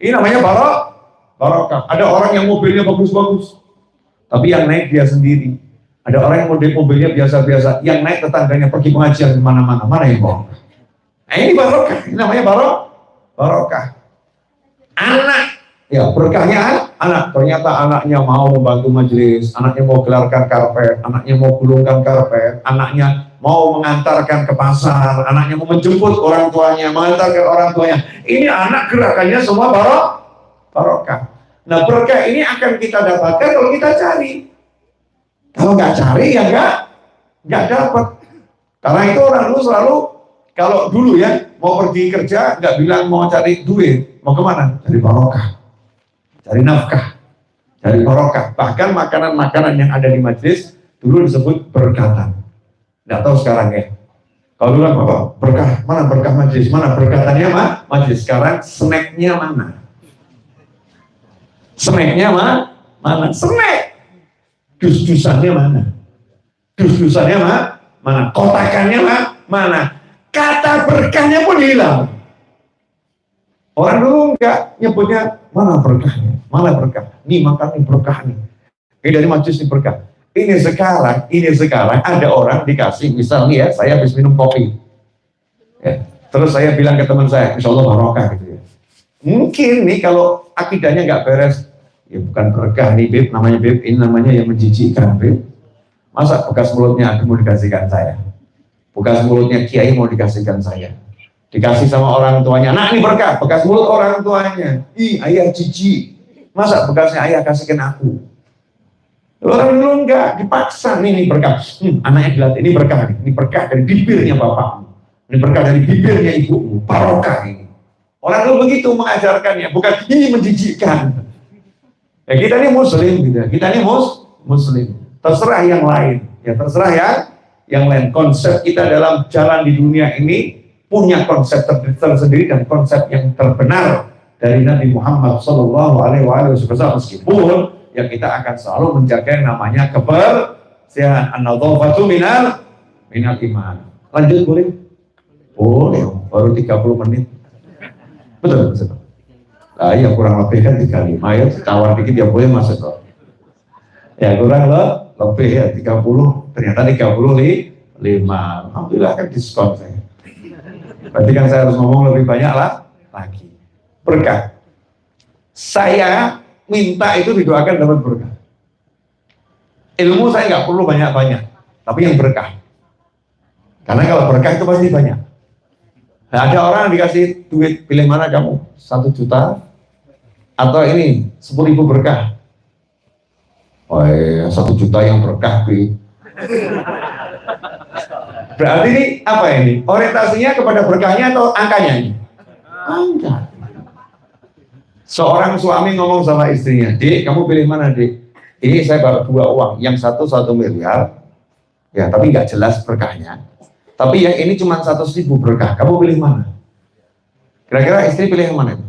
Ini namanya barokah. Ada orang yang mobilnya bagus-bagus, tapi yang naik dia sendiri. Ada orang yang mobilnya biasa-biasa, yang naik tetangganya pergi pengajian kemana-mana. Mana yang bohong? Nah, ini barokah. Ini namanya barokah. Anak, ya berkahnya anak. Ternyata anaknya mau membantu majelis, anaknya mau gelarkan karpet, anaknya mau gulungkan karpet, anaknya mau mengantarkan ke pasar, anaknya mau menjemput orang tuanya, mengantarkan orang tuanya. Ini anak gerakannya semua barokah. Nah, berkah ini akan kita dapatkan kalau kita cari. Kalau nggak cari ya nggak dapat. Karena itu orang dulu selalu, kalau dulu ya mau pergi kerja nggak bilang mau cari duit, mau kemana? Cari barokah, cari nafkah, cari barokah. Bahkan makanan-makanan yang ada di majelis dulu disebut berkatan. Nggak tahu sekarang ya. Kalau dulu apa? Berkah, mana berkah majelis, mana berkatannya majelis. Sekarang snacknya mana? Snacknya mana? Snack. Dus-dusannya mana? Dus-dusannya mana? Kotakannya mana? Kata berkahnya pun hilang. Orang dulu enggak nyebutnya mana berkahnya, mana berkah. Nih makan nih berkah nih. Ini dari majelis nih berkah. Ini sekarang ada orang dikasih, misalnya ya, saya habis minum kopi. Ya, terus saya bilang ke teman saya, insya Allah barokah gitu ya. Mungkin nih kalau akidahnya nggak beres, ya bukan berkah nih Beb, namanya Beb, ini namanya yang menjijikkan Beb. Masa bekas mulutnya aku mau dikasihkan saya? Bekas mulutnya Kiai mau dikasihkan saya? Dikasih sama orang tuanya, nah ini berkah, bekas mulut orang tuanya. Ih, ayah jijik, masa bekasnya ayah kasihkan aku? Orang dulu enggak, dipaksa, nih berkah. Anaknya dilatih, ini berkah, ini berkah dari bibirnya bapakmu, ini berkah dari bibirnya ibumu, barokah ini. Orang dulu begitu mengajarkannya, bukan ini menjijikkan. Ya kita ini muslim gitu, kita ini muslim. Terserah yang lain, ya terserah yang lain. Konsep kita dalam jalan di dunia ini punya konsep tersendiri dan konsep yang terbenar dari Nabi Muhammad Sallallahu Alaihi Wasallam, meskipun ya kita akan selalu menjaga yang namanya kebersihan. An-nadhafatu minal iman. Lanjut boleh? Boleh, baru 30 menit. Betul. Nah, ya kurang lebih kan 35 ya, tawar dikit ya boleh masuk kok. Ya kurang lebih ya 30, ternyata 35. Alhamdulillah kan diskon saya. Berarti kan saya harus ngomong lebih banyak lah lagi. Berkah. Saya minta itu didoakan dapat berkah. Ilmu saya nggak perlu banyak-banyak, tapi yang berkah. Karena kalau berkah itu pasti banyak. Nah, ada orang dikasih duit, pilih mana kamu? 1 juta atau ini 10.000 berkah. Oh iya, 1 juta yang berkah, Bi. Berarti ini apa ini? Orientasinya kepada berkahnya atau angkanya ini? Angka. Seorang suami ngomong sama istrinya, Dik, kamu pilih mana, Dik? Ini saya baru 2 uang, yang 1 miliar, ya tapi nggak jelas berkahnya. Tapi yang ini cuma 100.000 berkah, kamu pilih mana? Kira-kira istri pilih yang mana?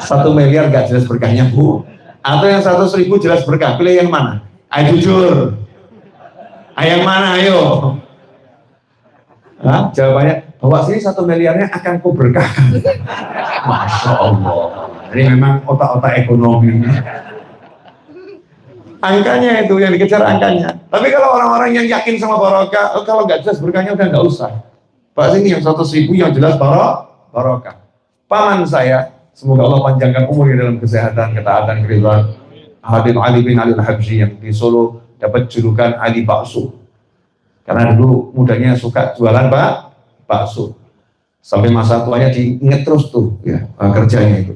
1 miliar nggak jelas berkahnya, Bu. Atau yang 100.000 jelas berkah, pilih yang mana? Ayo jujur. Yang mana, ayo? Nah, jawabannya, bawa sini 1 miliarnya akan ku berkahkan. Masya Allah. Ini memang otak-otak ekonomi. Angkanya itu yang dikejar angkanya. Tapi kalau orang-orang yang yakin sama barokah, kalau nggak jelas berkahnya udah nggak usah. Pak sini yang 100.000 yang jelas barokah. Paman saya, semoga Allah panjangkan umurnya dalam kesehatan, ketaatan, keridhaan. Habib Ali bin Ali Al-Habsyi yang di Solo dapat julukan Ali Bakso. Karena dulu mudanya suka jualan bakso. Sampai masa tuanya diinget terus tuh ya kerjanya itu.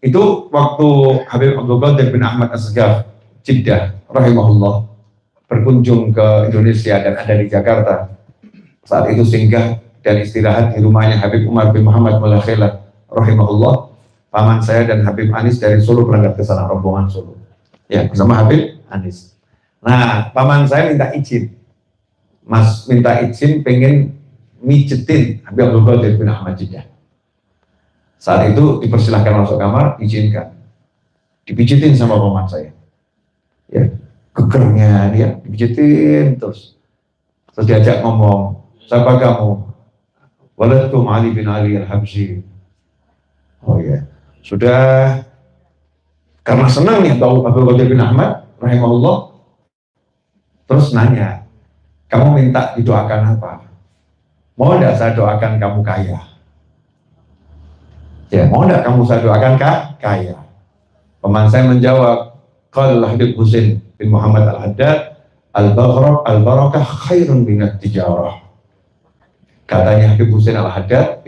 Itu waktu Habib Abdul Qadir bin Ahmad As-Segaf Jeddah rahimahullah berkunjung ke Indonesia dan ada di Jakarta. Saat itu singgah dan istirahat di rumahnya Habib Umar bin Muhammad Mulakhilah rahimahullah. Paman saya dan Habib Anis dari Solo berangkat ke sana, rombongan Solo. Ya, bersama Habib Anis. Nah, paman saya minta izin. Minta izin pengen mijetin Habib Abdul Qadir bin Ahmad Jeddah. Saat itu dipersilahkan masuk kamar, izinkan. Dipijitin sama paman saya. Ya, gegernya dia dipijitin terus diajak ngomong, siapa kamu? Waladkum Ali bin Ali Al-Habsyi. Oh ya, sudah karena senang nih tahu Abdul Qadir bin Ahmad rahimahullah, terus nanya, kamu minta didoakan apa? Mau enggak saya doakan kamu kaya? Ya, mau enggak kamu saya doakan kaya? Paman saya menjawab, qala Habib Husain bin Muhammad Al-Haddad, al-barakah khairun minat tijarah. Katanya Habib Husain Al-Haddad,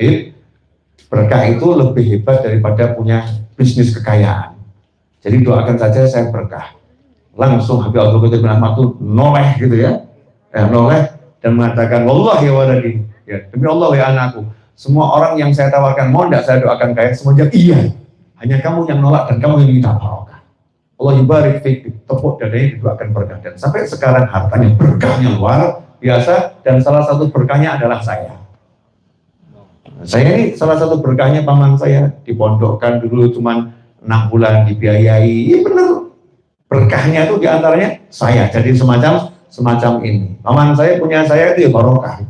berkah itu lebih hebat daripada punya bisnis kekayaan. Jadi doakan saja saya berkah. Langsung Habib Abdul Qadir bin Ahmad itu noleh gitu ya, noleh dan mengatakan, wallahi waladi, ya, demi Allah ya anakku, semua orang yang saya tawarkan mau enggak saya doakan kaya, semuanya iya. Hanya kamu yang nolak dan kamu yang minta barokah. Allah yubarik fik, tepuk dadanya didoakan berkah, dan sampai sekarang hartanya berkahnya luar biasa, dan salah satu berkahnya adalah saya. Saya ini salah satu berkahnya paman saya, dipondokkan dulu cuman 6 bulan dibiayai, benar. Berkahnya itu diantaranya saya, jadi semacam ini. Paman saya punya saya itu ya barokah.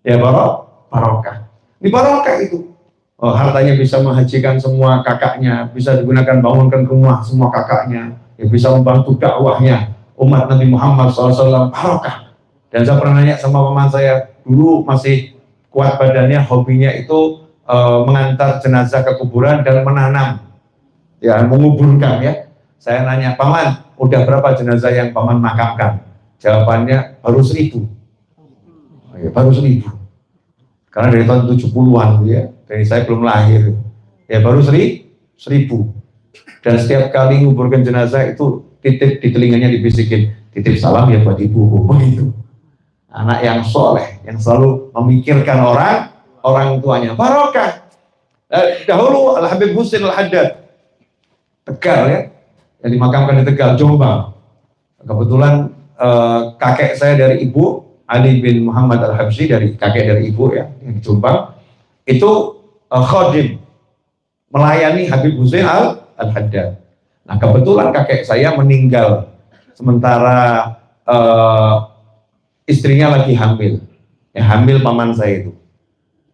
Ya barokah. Di barokah itu. Oh, hartanya bisa menghajikan semua kakaknya, bisa digunakan bangunkan rumah semua kakaknya, ya bisa membantu dakwahnya umat Nabi Muhammad SAW, barokah. Dan saya pernah nanya sama paman saya, dulu masih kuat badannya, hobinya itu mengantar jenazah ke kuburan dan menanam, ya menguburkan ya. Saya nanya, paman, udah berapa jenazah yang paman makamkan? Jawabannya baru 1.000. Oh, ya, baru 1.000. Karena dari tahun 70-an ya. Dari saya belum lahir, ya baru 1.000. Dan setiap kali nguburkan jenazah itu titip di telinganya dibisikin, titip salam ya buat ibu, begitu. Anak yang soleh, yang selalu memikirkan orang tuanya, barokah. Dahulu Al-Habib Husain Al-Haddad, Tegal ya, yang dimakamkan di Tegal, Jombang. Kebetulan kakek saya dari ibu, Ali bin Muhammad Al-Habsyi, dari kakek dari ibu ya, yang di Jombang, itu khodim, melayani Habib Hussein Al-Haddad. Nah kebetulan kakek saya meninggal sementara istrinya lagi hamil, hamil paman saya itu.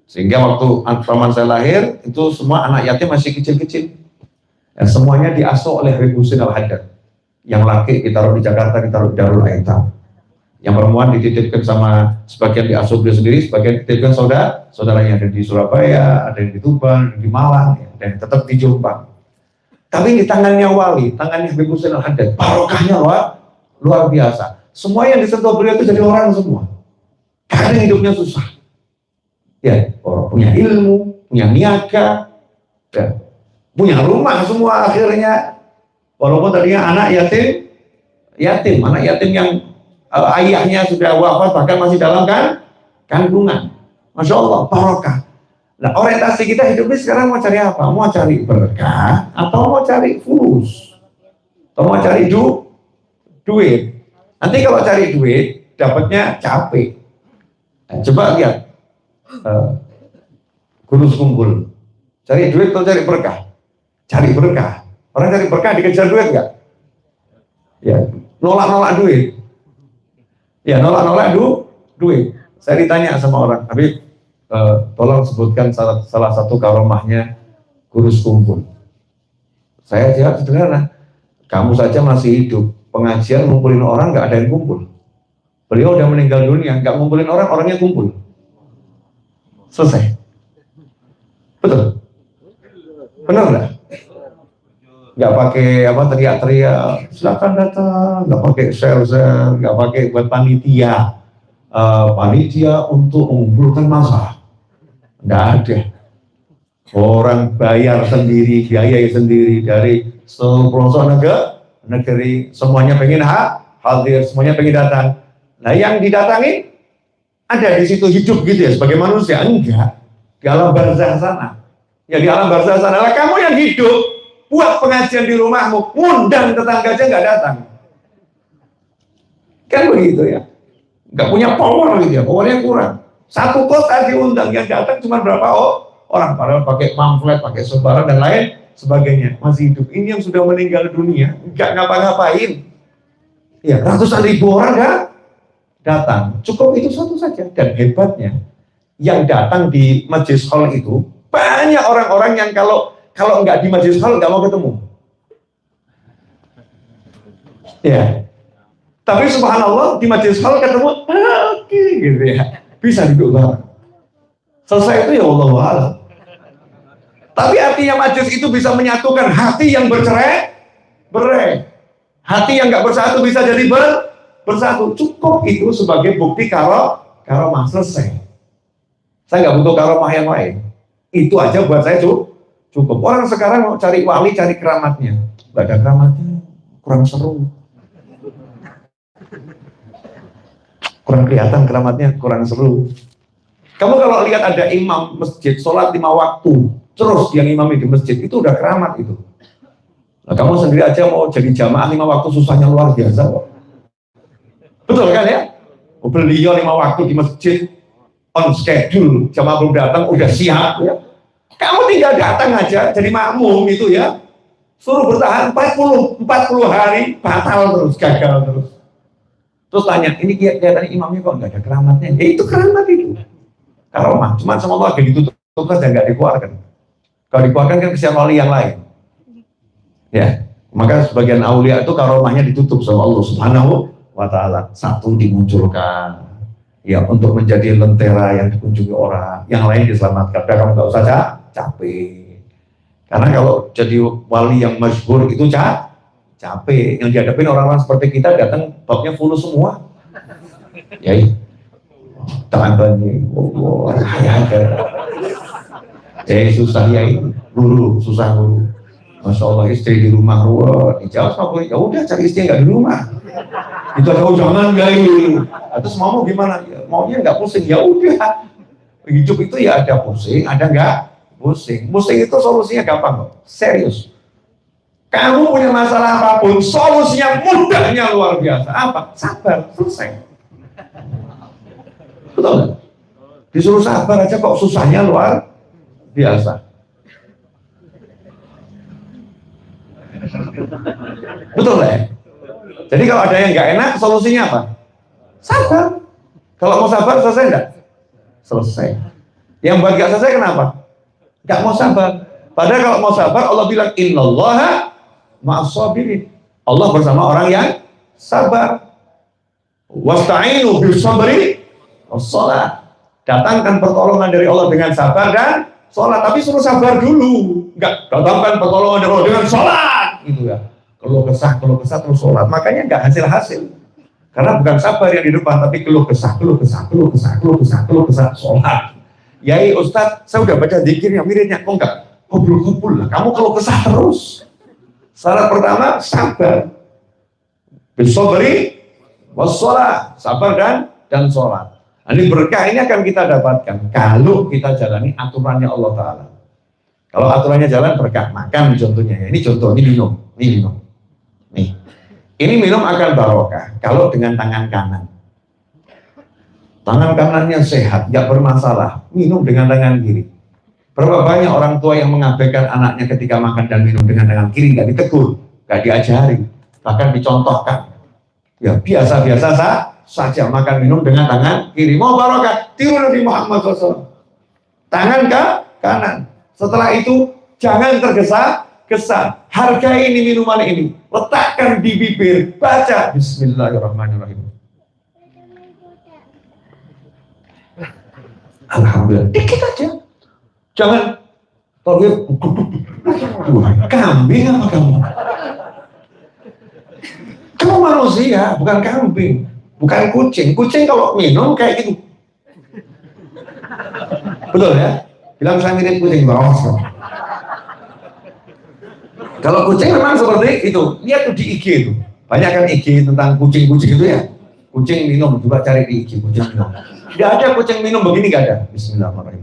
Sehingga waktu paman saya lahir itu semua anak yatim masih kecil-kecil. Ya, semuanya diasuh oleh Habib Hussein Al-Haddad. Yang laki ditaruh di Jakarta, ditaruh di Darul Aitam. Yang perempuan dititipkan sama sebagian diasuh beliau sendiri, sebagian dititipkan saudaranya, ada di Surabaya, ada yang di Tuban, di Malang, dan tetap di Jombang. Tapi di tangannya wali, tangannya Habib Hussein Al-Haddad, barokahnya luar biasa. Semua yang disentuh beliau itu jadi orang semua. Kadang hidupnya susah. Ya, orang punya ilmu, punya niaga, ya, punya rumah semua akhirnya. Walaupun tadinya anak yatim, anak yatim yang ayahnya sudah wafat bahkan masih dalam kandungan. Masya Allah, barokah. Nah, orientasi kita hidup ini sekarang mau cari apa? Mau cari berkah atau mau cari fulus? Atau mau cari duit? Nanti kalau cari duit, dapatnya capek. Nah, coba lihat, Gunung Kumpul. Cari duit atau cari berkah? Cari berkah. Orang cari berkah dikejar duit nggak? Ya, nolak duit. Ya, nolak duit. Saya ditanya sama orang, Habib, tolong sebutkan salah satu karomahnya Gurus Kumpul. Saya jawab sederhana, kamu saja masih hidup, pengajian ngumpulin orang nggak ada yang kumpul. Beliau udah meninggal dunia, nggak ngumpulin orang, orangnya kumpul. Selesai. Betul? Benar nggak? Nggak pakai teriak-teriak, silakan datang, nggak pakai share, nggak pakai buat panitia untuk mengumpulkan massa, nggak ada. Orang bayar sendiri, biaya sendiri dari seluruh pelosok negeri, semuanya pengen hadir, semuanya pengen datang. Nah yang didatangi ada di situ hidup gitu ya sebagai manusia? Enggak, di alam barzah sana. Ya di alam barzah sana lah kamu yang hidup. Buat pengajian di rumahmu, undang tetangga aja nggak datang. Kan begitu ya. Nggak punya power gitu ya, powernya kurang. Satu kota diundang, yang datang cuma berapa orang. Padahal pakai pamflet, pakai sebaran dan lain sebagainya. Masih hidup. Ini yang sudah meninggal dunia, nggak ngapa-ngapain. Ya, ratusan ribu orang nggak datang. Cukup itu satu saja. Dan hebatnya, yang datang di Majlis Hall itu, banyak orang-orang yang kalau nggak di Majlis Hall nggak mau ketemu. Ya. Tapi subhanallah di Majlis Hall ketemu, oke, gitu ya. Bisa duduk bareng. Selesai itu ya Allah. Tapi artinya majlis itu bisa menyatukan hati yang bercerai-berai. Hati yang nggak bersatu bisa jadi bersatu. Cukup itu sebagai bukti karomah. Selesai. Saya nggak butuh karomah yang lain. Itu aja buat saya cukup. Orang sekarang mau cari wali, cari keramatnya. Nggak ada keramatnya, kurang seru. Kurang kelihatan keramatnya, kurang seru. Kamu kalau lihat ada imam masjid, sholat 5 waktu, terus yang imami di masjid, itu udah keramat itu. Nah, kamu sendiri aja mau jadi jamaah 5 waktu, susahnya luar biasa kok. Betul kan ya? Beliau 5 waktu di masjid, on schedule, jamaah belum datang, udah siap ya. Kamu tinggal datang aja, jadi makmum itu ya. Suruh bertahan 40 hari, batal terus, gagal terus. Terus tanya, ini kelihatannya imamnya kok nggak ada keramatnya? Ya itu keramat itu. Karomah, cuma sama Allah agak ditutup dan nggak dikeluarkan. Kalau dikeluarkan kan kesian wali yang lain. Ya, maka sebagian aulia itu karomahnya ditutup sama Allah Subhanahu wa Ta'ala. Satu dimunculkan, ya untuk menjadi lentera yang dikunjungi orang, yang lain diselamatkan. Dan kamu nggak usah capek. Karena kalau jadi wali yang masyhur itu capek. Yang dihadapin orang-orang seperti kita datang babnya full semua. Ya, tangannya, susah ya ini, susah guru. Masya Allah istri di rumah, dijawab sama ya udah cari istri nggak di rumah. Itu aja jangan nggak ini. Terus mau gimana? Ya, maunya nggak pusing, ya udah. Hidup itu ya ada pusing, ada nggak pusing. Pusing itu solusinya gampang kok, serius. Kamu punya masalah apapun, solusinya mudahnya luar biasa. Apa? Sabar, selesai. Betul nggak? Disuruh sabar aja kok susahnya luar biasa. Betul ya? Jadi kalau ada yang nggak enak, solusinya apa? Sabar. Kalau mau sabar, selesai enggak? Selesai. Yang buat nggak selesai kenapa? Nggak mau sabar. Padahal kalau mau sabar, Allah bilang innallaha ma'as-sabirin. Allah bersama orang yang sabar. Wasta'inu bis-sabri was-shalah. Datangkan pertolongan dari Allah dengan sabar dan sholat. Tapi suruh sabar dulu. Enggak, datangkan pertolongan dari Allah dengan sholat. Gitu ya. Keluh kesah terus sholat. Makanya enggak hasil-hasil. Karena bukan sabar yang di depan, tapi keluh kesah sholat. Yai Ustadz, saya udah baca zikir yang miripnya, kok enggak? Hubul lah. Kamu keluh kesah terus. Syarat pertama sabar. Bis-sabri was-shalah. Sabar dan sholat. Ini berkah ini akan kita dapatkan kalau kita jalani aturannya Allah Ta'ala. Kalau aturannya jalan berkah, makan contohnya. Ini contoh, ini minum. Nih. Ini minum akan barokah kalau dengan tangan kanan. Tangan kanannya sehat, nggak bermasalah. Minum dengan tangan kiri. Berapa banyak orang tua yang mengabaikan anaknya ketika makan dan minum dengan tangan kiri, nggak ditegur, nggak diajari, bahkan dicontohkan. Ya biasa-biasa saja makan minum dengan tangan kiri. Mau barokah, tiru Nabi Muhammad SAW. Tangan ke kanan. Setelah itu jangan tergesa-gesa. Hargai ini minuman ini. Letakkan di bibir. Baca Bismillahirrahmanirrahim. Alhamdulillah. Dikit aja. Jangan. Kambing apa kamu? Kamu manusia, bukan kambing. Bukan kucing. Kucing kalau minum kayak gitu. Betul ya? Bilang saya mirip kucing, bawah. Kalau kucing memang seperti itu. Lihat tuh di IG itu. Banyak kan IG tentang kucing-kucing itu ya. Kucing minum, juga cari di IG kucing minum. Tidak ada kucing minum begini, gak ada. Bismillahirrahmanirrahim.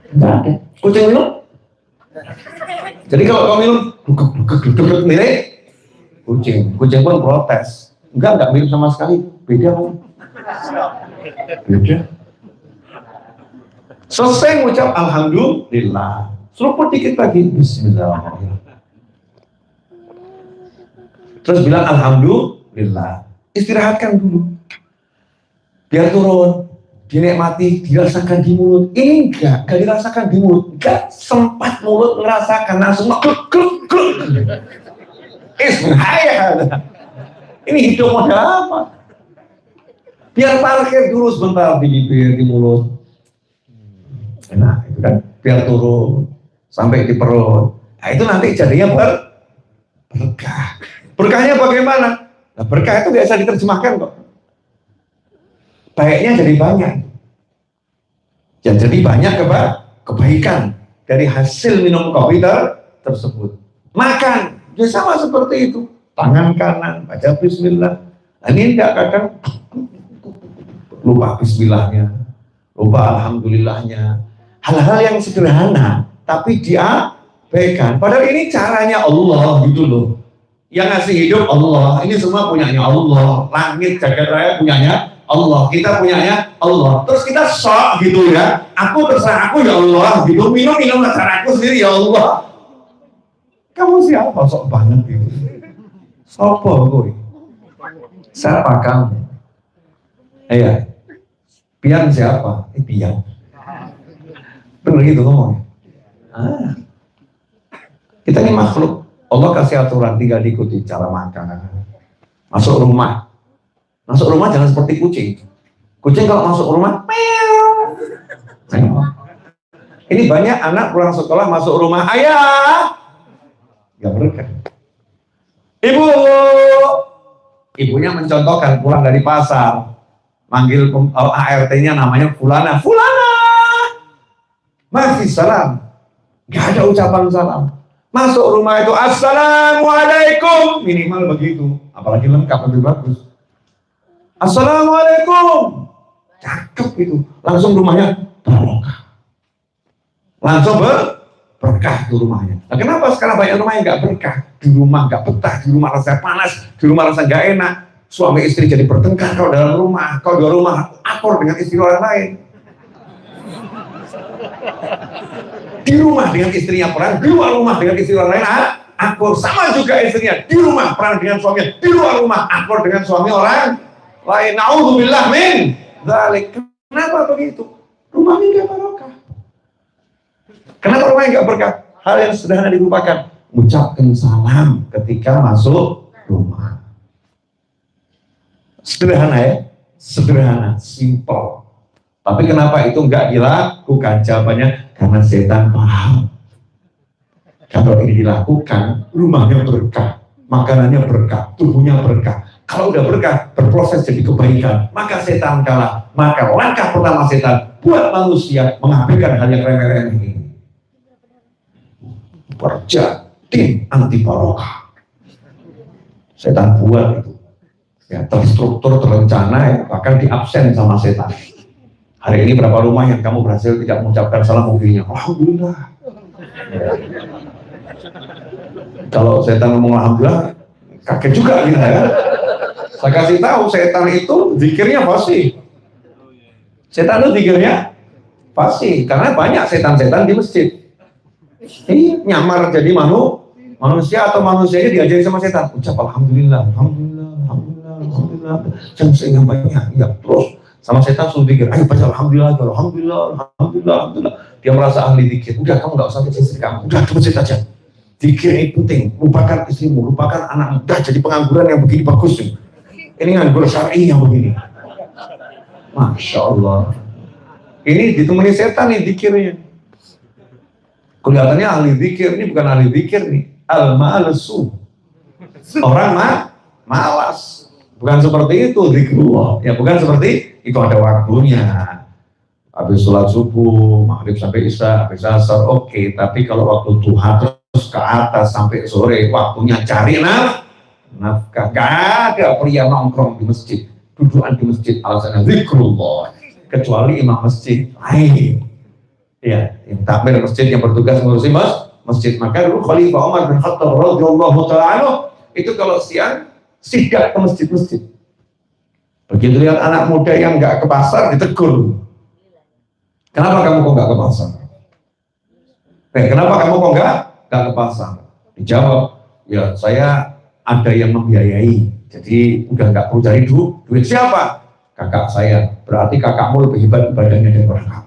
Tidak ada. Kucing minum? Jadi kalau kamu minum, duduk mirip kucing. Kucing pun protes. Enggak mirip sama sekali. Beda kan? Beda. Selesai mengucap Alhamdulillah. Seruput dikit lagi. Bismillahirrahmanirrahim. Terus bilang Alhamdulillah. Istirahatkan dulu. Biar turun. Dinikmati, dirasakan di mulut. Ini enggak dirasakan di mulut. Enggak sempat mulut merasakan. Langsung gluk. Ini hidup model apa? Biar parkir dulu sebentar di bibir, di mulut. Nah, itu kan biar turun sampai di perut. Nah, itu nanti jadinya berkah. Berkahnya bagaimana? Nah, berkah itu biasa diterjemahkan kok. Baiknya jadi banyak. Ya, jadi banyak kebaikan dari hasil minum kopi tersebut. Makan, ya sama seperti itu. Tangan kanan, baca bismillah. Nah, ini enggak kadang lupa bismillahnya, lupa alhamdulillahnya. Hal-hal yang sederhana, tapi diabaikan. Padahal ini caranya Allah gitu loh. Yang ngasih hidup Allah, ini semua punyanya Allah. Langit, jagat raya punyanya Allah, kita punyanya Allah. Terus kita sok gitu ya. Aku terserah aku ya Allah gitu. Minum caraku sendiri ya Allah. Kamu siapa sok banget gitu? Sopo gue? Siapa kamu? Iya. Pian siapa? Pian. Bener gitu ngomong. Kita ini makhluk. Allah kasih aturan, tinggal diikuti cara makan. Masuk rumah jangan seperti kucing. Kucing kalau masuk rumah, meow. Ini banyak anak pulang sekolah masuk rumah, ayah, nggak berkah. Ibunya mencontohkan pulang dari pasar, manggil ART-nya namanya Fulana, masih salam, nggak ada ucapan salam. Masuk rumah itu Assalamualaikum, minimal begitu, apalagi lengkap lebih bagus. Assalamualaikum, cakep itu, langsung rumahnya berkah, langsung berkah itu rumahnya. Nah, kenapa sekarang banyak rumah yang nggak berkah? Di rumah nggak betah, di rumah rasa panas, di rumah rasa nggak enak. Suami istri jadi bertengkar kalau dalam rumah, kalau di rumah akur dengan istri orang lain. di rumah dengan istrinya perang, di luar rumah dengan istri orang lain akur. Sama juga istrinya di rumah perang dengan suaminya, di luar rumah akur dengan suami orang lain. Naudzubillah min dzalik. Kenapa begitu? Rumahnya nggak barokah. Kenapa rumahnya nggak berkah? Hal yang sederhana dilupakan. Ucapkan salam ketika masuk rumah. Sederhana ya, sederhana, simple. Tapi kenapa itu nggak dilakukan? Jawabannya karena setan paham. Kalau ini dilakukan, rumahnya berkah, makanannya berkah, tubuhnya berkah. Kalau udah berkah, berproses jadi kebaikan, maka setan kalah. Maka langkah pertama setan buat manusia mengabaikan hal yang remeh-remeh ini. Kerja tim anti barokah. Setan buat itu. Ya, terstruktur, terencana, ya, bahkan diabsen sama setan. Hari ini berapa rumah yang kamu berhasil tidak mengucapkan salam mungkinnya? Alhamdulillah. Ya. Kalau setan ngomong alhamdulillah, kaget juga gitu ya. Saya kasih tahu, setan itu zikirnya fasih. Setan itu zikirnya fasih, karena banyak setan-setan di masjid. Ini nyamar jadi manusia atau manusianya diajarin sama setan. Ucap alhamdulillah, alhamdulillah, alhamdulillah, alhamdulillah. Jangan banyak, ya terus. Sama setan suruh zikir, ayo baca alhamdulillah, alhamdulillah, alhamdulillah, alhamdulillah. Dia merasa ahli zikir. Udah kamu nggak usah ke istri kamu, udah ke masjid aja. Zikir ini penting, lupakan istrimu, lupakan anakmu. Udah jadi pengangguran yang begini bagus. Ini nganggur syar'i yang begini. Masya Allah. Ini ditemani setan nih zikirnya. Kelihatannya ahli zikir, ini bukan ahli zikir nih. Al-ma'alasu. Orang malas. Bukan seperti itu zikrullah. Ya bukan seperti itu, ada waktunya. Habis sholat subuh, maghrib sampai isya, habis asar, oke. Tapi kalau waktu duha terus ke atas sampai sore, waktunya cari nafkah. Gak ada pria nongkrong di masjid, dudukan di masjid, alasannya zikrullah. Kecuali imam masjid lain. Ya, yang takmir masjid, yang bertugas ngurusin masjid. Maka dulu Khalifah Umar bin Khattab radhiyallahu ta'ala itu kalau siang sidak ke masjid-masjid. Begitu lihat anak muda yang nggak ke pasar, ditegur. Kenapa kamu kok nggak ke pasar? Kenapa kamu kok nggak ke pasar? Dijawab, ya saya ada yang membiayai. Jadi udah nggak perlu cari duit. Siapa? Kakak saya. Berarti kakakmu lebih hebat ibadahnya daripada kamu.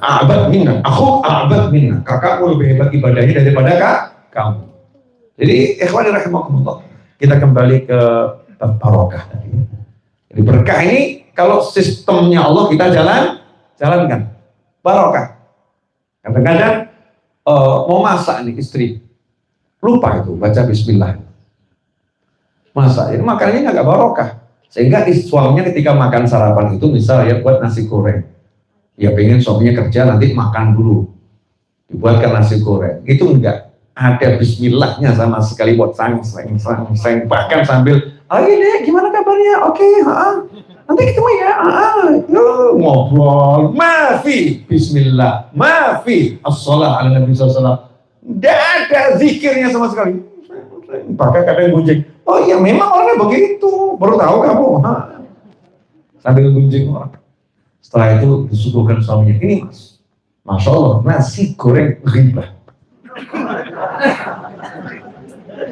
Abad minna, aku abad minna. Kakakmu lebih hebat ibadahnya daripada kamu. Jadi ikhwani rahimakumullah, kita kembali ke barokah tadi. Jadi berkah ini kalau sistemnya Allah kita jalankan. Barokah. Kadang-kadang mau masak nih istri, lupa itu baca bismillah. Masak, ini makanannya nggak barokah. Sehingga suaminya ketika makan sarapan itu misalnya buat nasi goreng. Ya pengen suaminya kerja nanti makan dulu. Dibuatkan nasi goreng. Itu enggak ada bismillahnya sama sekali, buat sang bahkan sambil Dek, gimana kabarnya? Oke, nanti ketemu ya. Ngobrol, maafi bismillah, maafi as-salah ala nabi sallallahu. Tidak ada zikirnya sama sekali. Bahkan kadang gunjing, oh iya memang orangnya begitu, baru tahu kamu. Sambil gunjing orang. Setelah itu disuguhkan suaminya, ini mas, masya Allah, nasi goreng ghibah.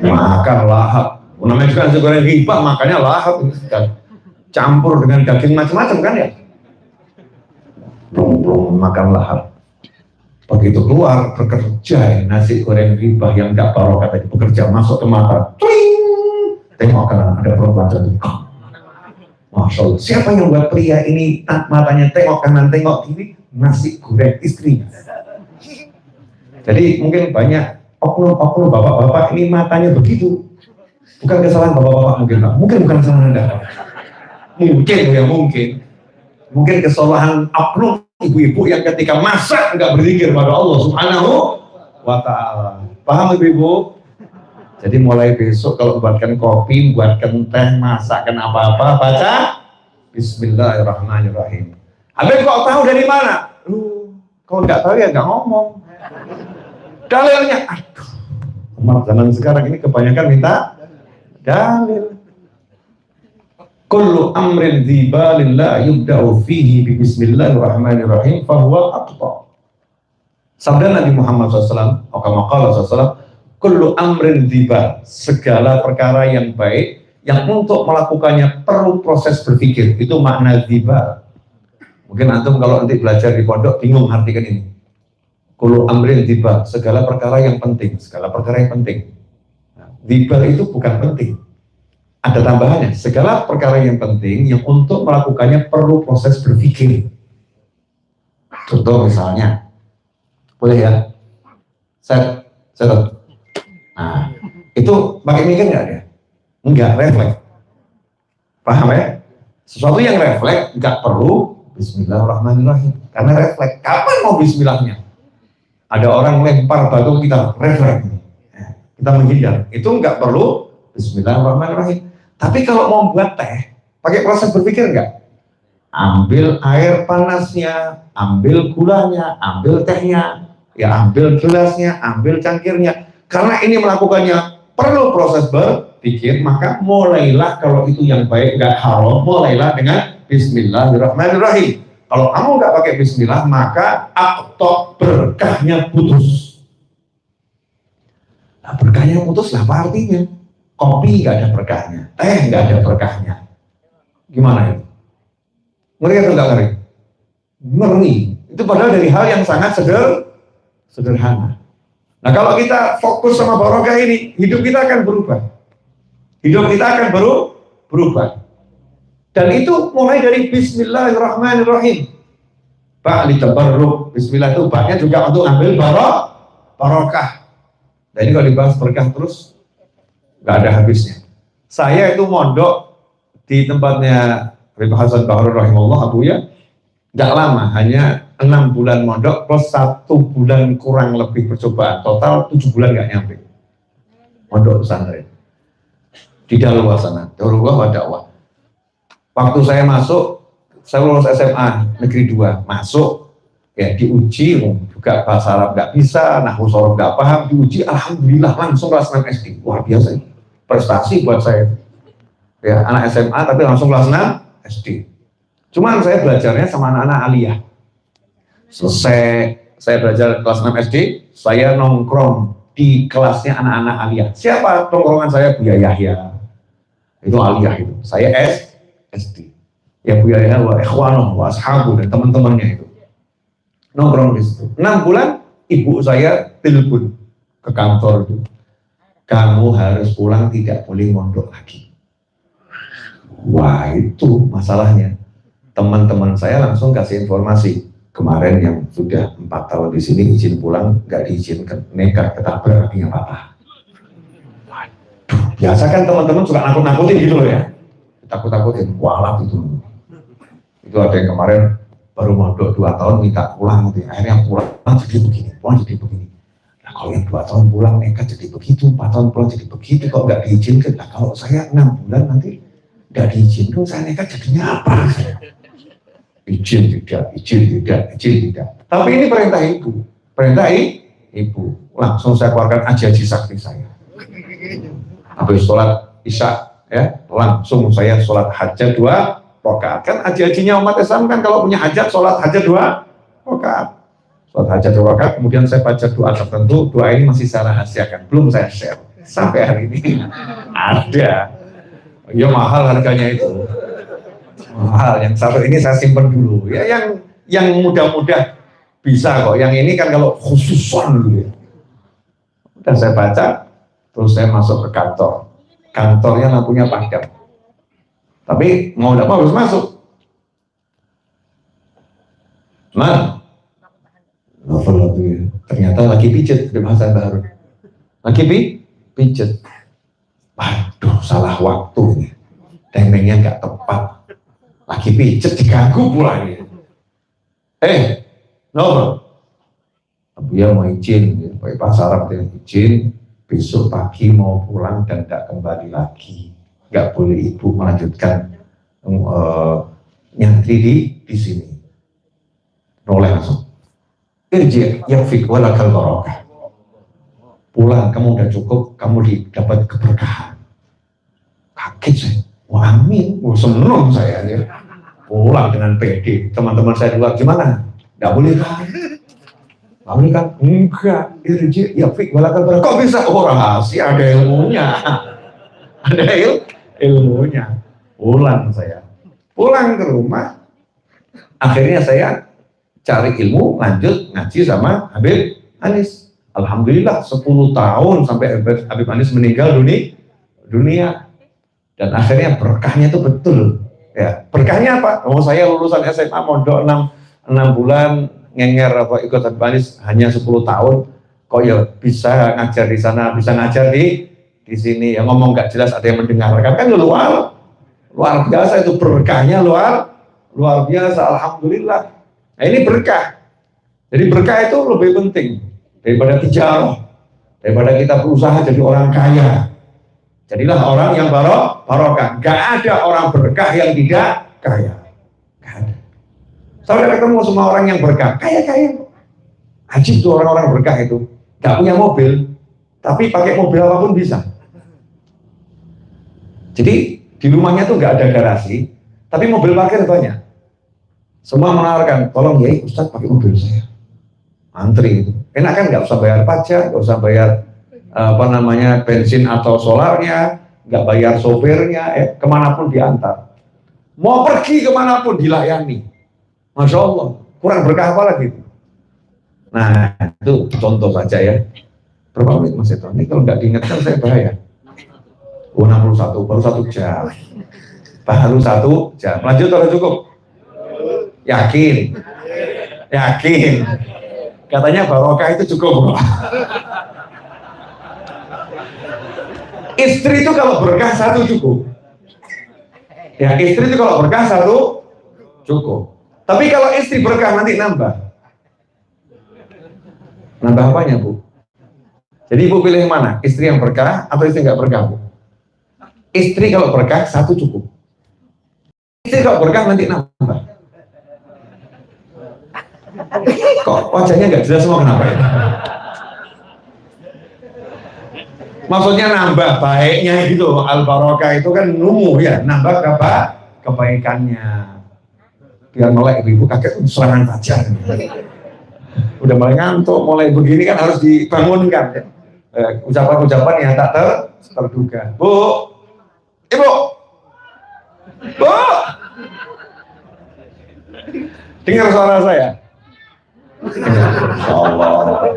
Makan lahap. Namanya juga nasi goreng ghibah, makannya lahap. Campur dengan daging macam-macam kan ya. Belum makan lahap. Begitu keluar bekerja, nasi goreng ghibah yang tidak barokah tadi bekerja masuk ke mata. Twing! Tengok kan ada perempuan cantik. Masya Allah. Siapa yang buat pria ini matanya tengok kanan tengok kiri? Nasi goreng istrinya. Jadi mungkin banyak oknum-oknum bapak-bapak ini matanya begitu. Bukan kesalahan bapak-bapak mungkin, Pak. Mungkin bukan kesalahan Anda. Mungkin kesalahan oknum ibu-ibu yang ketika masak enggak berzikir pada Allah Subhanahu wa ta'ala. Paham ibu-ibu? Jadi mulai besok kalau buatkan kopi, buatkan teh, masakkan apa-apa, baca Bismillahirrahmanirrahim. Habis kok tahu dari mana? Kalau nggak tahu ya nggak ngomong. Dalilnya, aduh, umat zaman sekarang ini kebanyakan minta dalil. Kullu amrin dzibalin la yubda'u fihi bi bismillahirrahmanirrahim fahuwa aqta. Sabda Nabi Muhammad SAW, kullu amrin diba, segala perkara yang baik, yang untuk melakukannya perlu proses berpikir, itu makna diba. Mungkin antum kalau nanti belajar di pondok bingung artikan ini. Kullu amrin diba, segala perkara yang penting, segala perkara yang penting. Nah, diba itu bukan penting. Ada tambahannya, segala perkara yang penting yang untuk melakukannya perlu proses berpikir. Contoh misalnya, boleh ya? Set. Nah, itu pakai mikir nggak ya? Enggak, refleks. Paham ya? Sesuatu yang refleks nggak perlu Bismillahirrahmanirrahim. Karena refleks. Kapan mau Bismillahnya? Ada orang lempar batu kita refleks. Kita menghindar. Itu nggak perlu Bismillahirrahmanirrahim. Tapi kalau mau buat teh, pakai proses berpikir nggak? Ambil air panasnya, ambil gulanya, ambil tehnya, ya ambil gelasnya, ambil cangkirnya. Karena ini melakukannya perlu proses berpikir, maka mulailah kalau itu yang baik nggak haram, mulailah dengan Bismillahirrahmanirrahim. Kalau kamu nggak pakai Bismillah, maka aktok berkahnya putus. Nah, berkahnya putus lah, apa artinya? Kopi nggak ada berkahnya, teh nggak ada berkahnya. Gimana itu? Ngeri atau nggak ngeri? Ngeri. Itu padahal dari hal yang sangat sederhana. Nah kalau kita fokus sama barokah ini, hidup kita akan berubah. Hidup kita akan berubah. Dan itu mulai dari Bismillahirrahmanirrahim. Pak ditabarruk, Bismillah itu baknya juga untuk ambil barokah. Dan ini kalau dibahas berkah terus, nggak ada habisnya. Saya itu mondok di tempatnya Habib Hasan Bahrul rahimahullah, Abuya, nggak lama, hanya 6 bulan mondok plus 1 bulan kurang lebih percobaan, total 7 bulan nggak nyampe mondok pesantren di Daluwa sana, Daluwa dakwah. Waktu saya masuk, saya lulus SMA negeri 2, masuk ya diuji juga bahasa Arab nggak bisa, nahwu shorof nggak paham, diuji alhamdulillah langsung kelas 6 SD. Luar biasa ini, prestasi buat saya. Ya, anak SMA tapi langsung kelas 6 SD. Cuman saya belajarnya sama anak-anak aliyah. Selesai saya belajar kelas 6 SD, saya nongkrong di kelasnya anak-anak aliyah. Siapa nongkrongan saya? Buya Yahya. Itu aliyah itu. Saya SD. Ya Buya Yahya wa ikhwanuh wa ashabu dan teman-temannya itu. Nongkrong di situ. 6 bulan ibu saya telepon ke kantor itu. Kamu harus pulang, tidak boleh mondok lagi. Wah, itu masalahnya. Teman-teman saya langsung kasih informasi. Kemarin yang sudah 4 tahun di sini izin pulang, nggak diizinkan, nekat ketabrak kakinya patah. Waduh, biasa kan teman-teman suka nakut-nakutin gitu loh ya. Takut-takutin, walap itu. Itu ada yang kemarin baru mondok 2 tahun minta pulang, gitu. Akhirnya pulang jadi begini, pulang jadi begini. Nah kalau yang 2 tahun pulang nekat jadi begitu, 4 tahun pulang jadi begitu, kok nggak diizinkan? Nah kalau saya 6 bulan nanti nggak diizinkan, saya nekat jadinya apa? Izin tidak. Tapi ini perintah ibu. Langsung saya keluarkan aji-aji sakti saya. Habis sholat isya, ya, langsung saya sholat hajat 2 rakaat. Kan aji-ajinya umat Islam kan kalau punya hajat, sholat hajat 2 rakaat. Sholat hajat 2 rakaat, kemudian saya baca doa tertentu. Doa ini masih saya rahasiakan, belum saya share sampai hari ini. Ada, ya mahal harganya itu. Mahal, yang satu ini saya simpan dulu ya, yang mudah-mudah bisa kok, yang ini kan kalau khususon dulu ya. Udah saya baca, terus saya masuk ke kantornya lampunya padam, tapi mau tidak mau harus masuk. Nah, novel itu ya. Ternyata lagi pijet di bahasa baru, lagi pijet. Waduh, salah waktu nih, timingnya nggak tepat. Lagi pijet diganggu pula ini. Novel. Dia mau izin, pakai bahasa Arab dia izin, besok pagi mau pulang dan tidak kembali lagi. Nggak boleh ibu melanjutkan nyantri di sini. Noleh langsung. Irji yakfik walakal barokah. Pulang, kamu udah cukup, kamu dapat keberkahan. Kaget saya. Wah, amin, seneng saya ya. Pulang dengan PD, teman-teman saya di luar gimana? Nggak boleh kan? Lalu kan, enggak, irji, ya fik, walakan kok bisa? Oh rahasia, ada ilmunya. Ada ilmunya. Pulang saya. Pulang ke rumah, akhirnya saya cari ilmu, lanjut ngaji sama Habib Anis. Alhamdulillah 10 tahun sampai Habib Anis meninggal dunia. Dan akhirnya berkahnya itu betul. Ya, berkahnya apa? Oh saya lulusan SMA mondok 6 bulan, ngenger apa ikut Habib Anis hanya 10 tahun, kok ya bisa ngajar di sana, bisa ngajar di sini, ya ngomong nggak jelas ada yang mendengarkan, kan luar biasa itu berkahnya luar biasa, alhamdulillah. Nah ini berkah. Jadi berkah itu lebih penting daripada tijarah, daripada kita berusaha jadi orang kaya. Jadilah orang yang barokah. Gak ada orang berkah yang tidak kaya. Gak ada. Saya ketemu semua orang yang berkah, kaya. Ajib tuh orang-orang berkah itu. Gak punya mobil, tapi pakai mobil apapun bisa. Jadi di rumahnya tuh gak ada garasi, tapi mobil parkir banyak. Semua menawarkan, tolong ya Ustadz pakai mobil saya. Antri itu. Enak kan, gak usah bayar pajak, gak usah bayar bensin atau solarnya, gak bayar sopirnya, kemanapun diantar. Mau pergi kemanapun dilayani. Masya Allah, kurang berkah apa lagi? Nah, itu contoh saja ya. Berapa menit Mas Eto? Ini kalau nggak diingatkan saya bahaya. 61, baru 1 jam. Baru 1 jam. Lanjut atau cukup? Yakin? Katanya barokah itu cukup. Istri itu kalau berkah 1 cukup. Ya, istri itu kalau berkah 1 cukup. Tapi kalau istri berkah nanti nambah. Nambah apanya, Bu? Jadi Ibu pilih mana? Istri yang berkah atau istri nggak berkah, Bu? Istri kalau berkah 1 cukup. Istri kalau berkah nanti nambah. Kok wajahnya nggak jelas semua, kenapa ya? Maksudnya nambah baiknya gitu. Al-barokah itu kan numuh ya, nambah kebaikannya. Biar melek ibu kakek serangan fajar. Udah mulai ngantuk, mulai begini kan harus dibangunkan. Ucapan-ucapan yang tak terduga. Bu, Ibu, Bu, dengar suara saya. Masya Allah.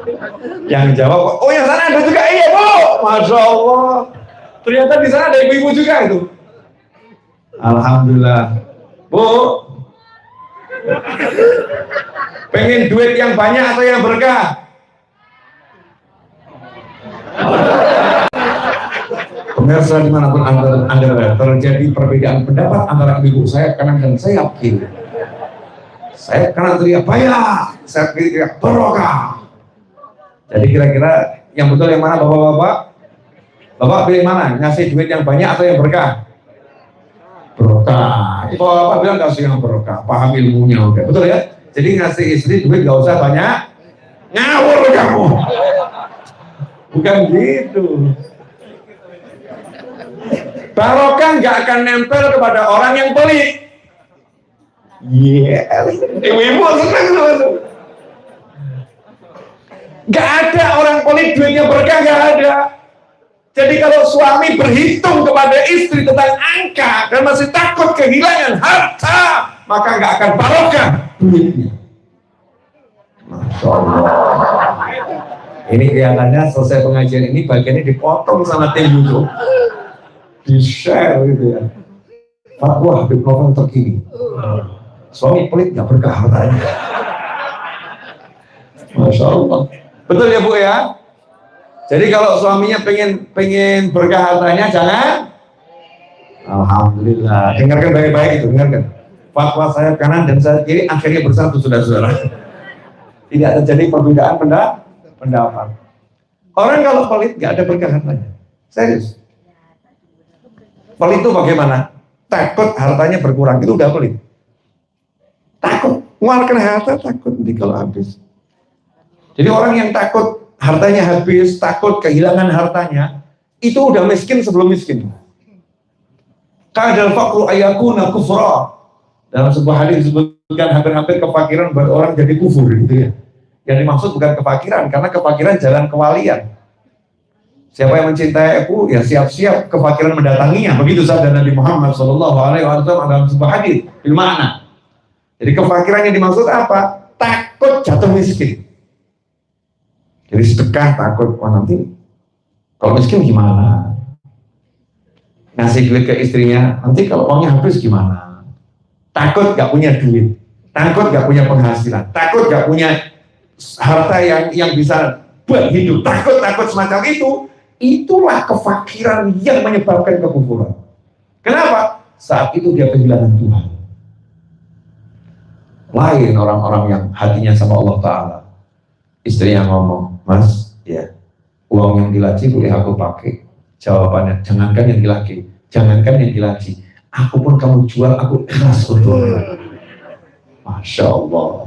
Yang jawab, oh yang sana ada juga, iya Bu. Masya Allah. Ternyata di sana ada ibu-ibu juga itu. Alhamdulillah. Bu, pengen duit yang banyak atau yang berkah? Pemirsa dimanapun anda terjadi perbedaan pendapat antara ibu saya kanan dan saya kiri. Saya kanan teriak bayar, saya kiri teriak barokah. Jadi kira-kira yang betul yang mana bapak-bapak? Bapak pilih mana? Ngasih duit yang banyak atau yang berkah? Barokah. Bapak bilang kasih yang barokah, paham ilmunya udah. Betul ya? Jadi ngasih istri duit gak usah banyak, ngawur kamu. Bukan gitu. Barokah nggak akan nempel kepada orang yang pelit. Ibu-ibu senang tuh. Gak ada orang pelit duitnya berkah, gak ada. Jadi kalau suami berhitung kepada istri tentang angka dan masih takut kehilangan harta, maka gak akan barokah duitnya. Masya Allah. Ini kelihatannya selesai pengajian ini bagiannya dipotong sama tim YouTube, di-share gitu ya. Fatwa Habib Novel terkini. Suami pelit gak berkah hartanya. Masya Allah. Betul ya Bu ya? Jadi kalau suaminya pengen berkah hartanya, jangan. Alhamdulillah. Dengarkan baik-baik itu, dengarkan. Fatwa saya kanan dan saya kiri akhirnya bersatu, saudara-saudara. Tidak terjadi perbedaan pendapat. Orang kalau pelit gak ada berkah hartanya. Serius. Pelit itu bagaimana? Takut hartanya berkurang, itu udah pelit. Takut, mengeluarkan harta takut nanti kalau habis. Jadi orang yang takut hartanya habis, takut kehilangan hartanya, itu udah miskin sebelum miskin. Kadal faqru ayakuna kufra. Dalam sebuah hadis disebutkan hampir-hampir kefakiran buat orang jadi kufur gitu ya. Yang dimaksud bukan kefakiran, karena kefakiran jalan kewalian. Siapa yang mencintai aku, ya siap-siap kefakiran mendatanginya. Begitu sabda Nabi Muhammad SAW dalam sebuah hadis. Bil makna. Jadi kefakiran yang dimaksud apa? Takut jatuh miskin. Jadi sedekah takut, wah nanti kalau miskin gimana? Ngasih duit ke istrinya, nanti kalau uangnya habis gimana? Takut gak punya duit, takut gak punya penghasilan, takut gak punya harta yang bisa buat hidup, takut semacam itu. Itulah kefakiran yang menyebabkan kekufuran. Kenapa? Saat itu dia kehilangan Tuhan. Lain orang-orang yang hatinya sama Allah Ta'ala. Istrinya ngomong, Mas, ya uang yang dilaci boleh aku pakai. Jawabannya, jangankan yang dilaci, jangankan yang dilaci, aku pun kamu jual, aku ikhlas untuk. Masya Allah.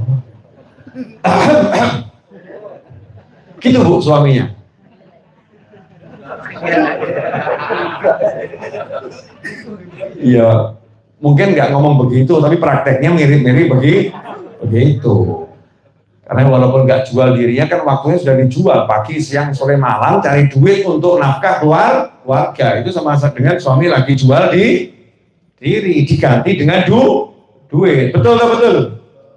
Gitu Bu suaminya. Ya mungkin nggak ngomong begitu, tapi prakteknya mirip-mirip begitu. Karena walaupun nggak jual dirinya, kan waktunya sudah dijual pagi, siang, sore, malam, cari duit untuk nafkah keluarga. Itu sama dengan suami lagi jual diri, diganti dengan duit. Betul.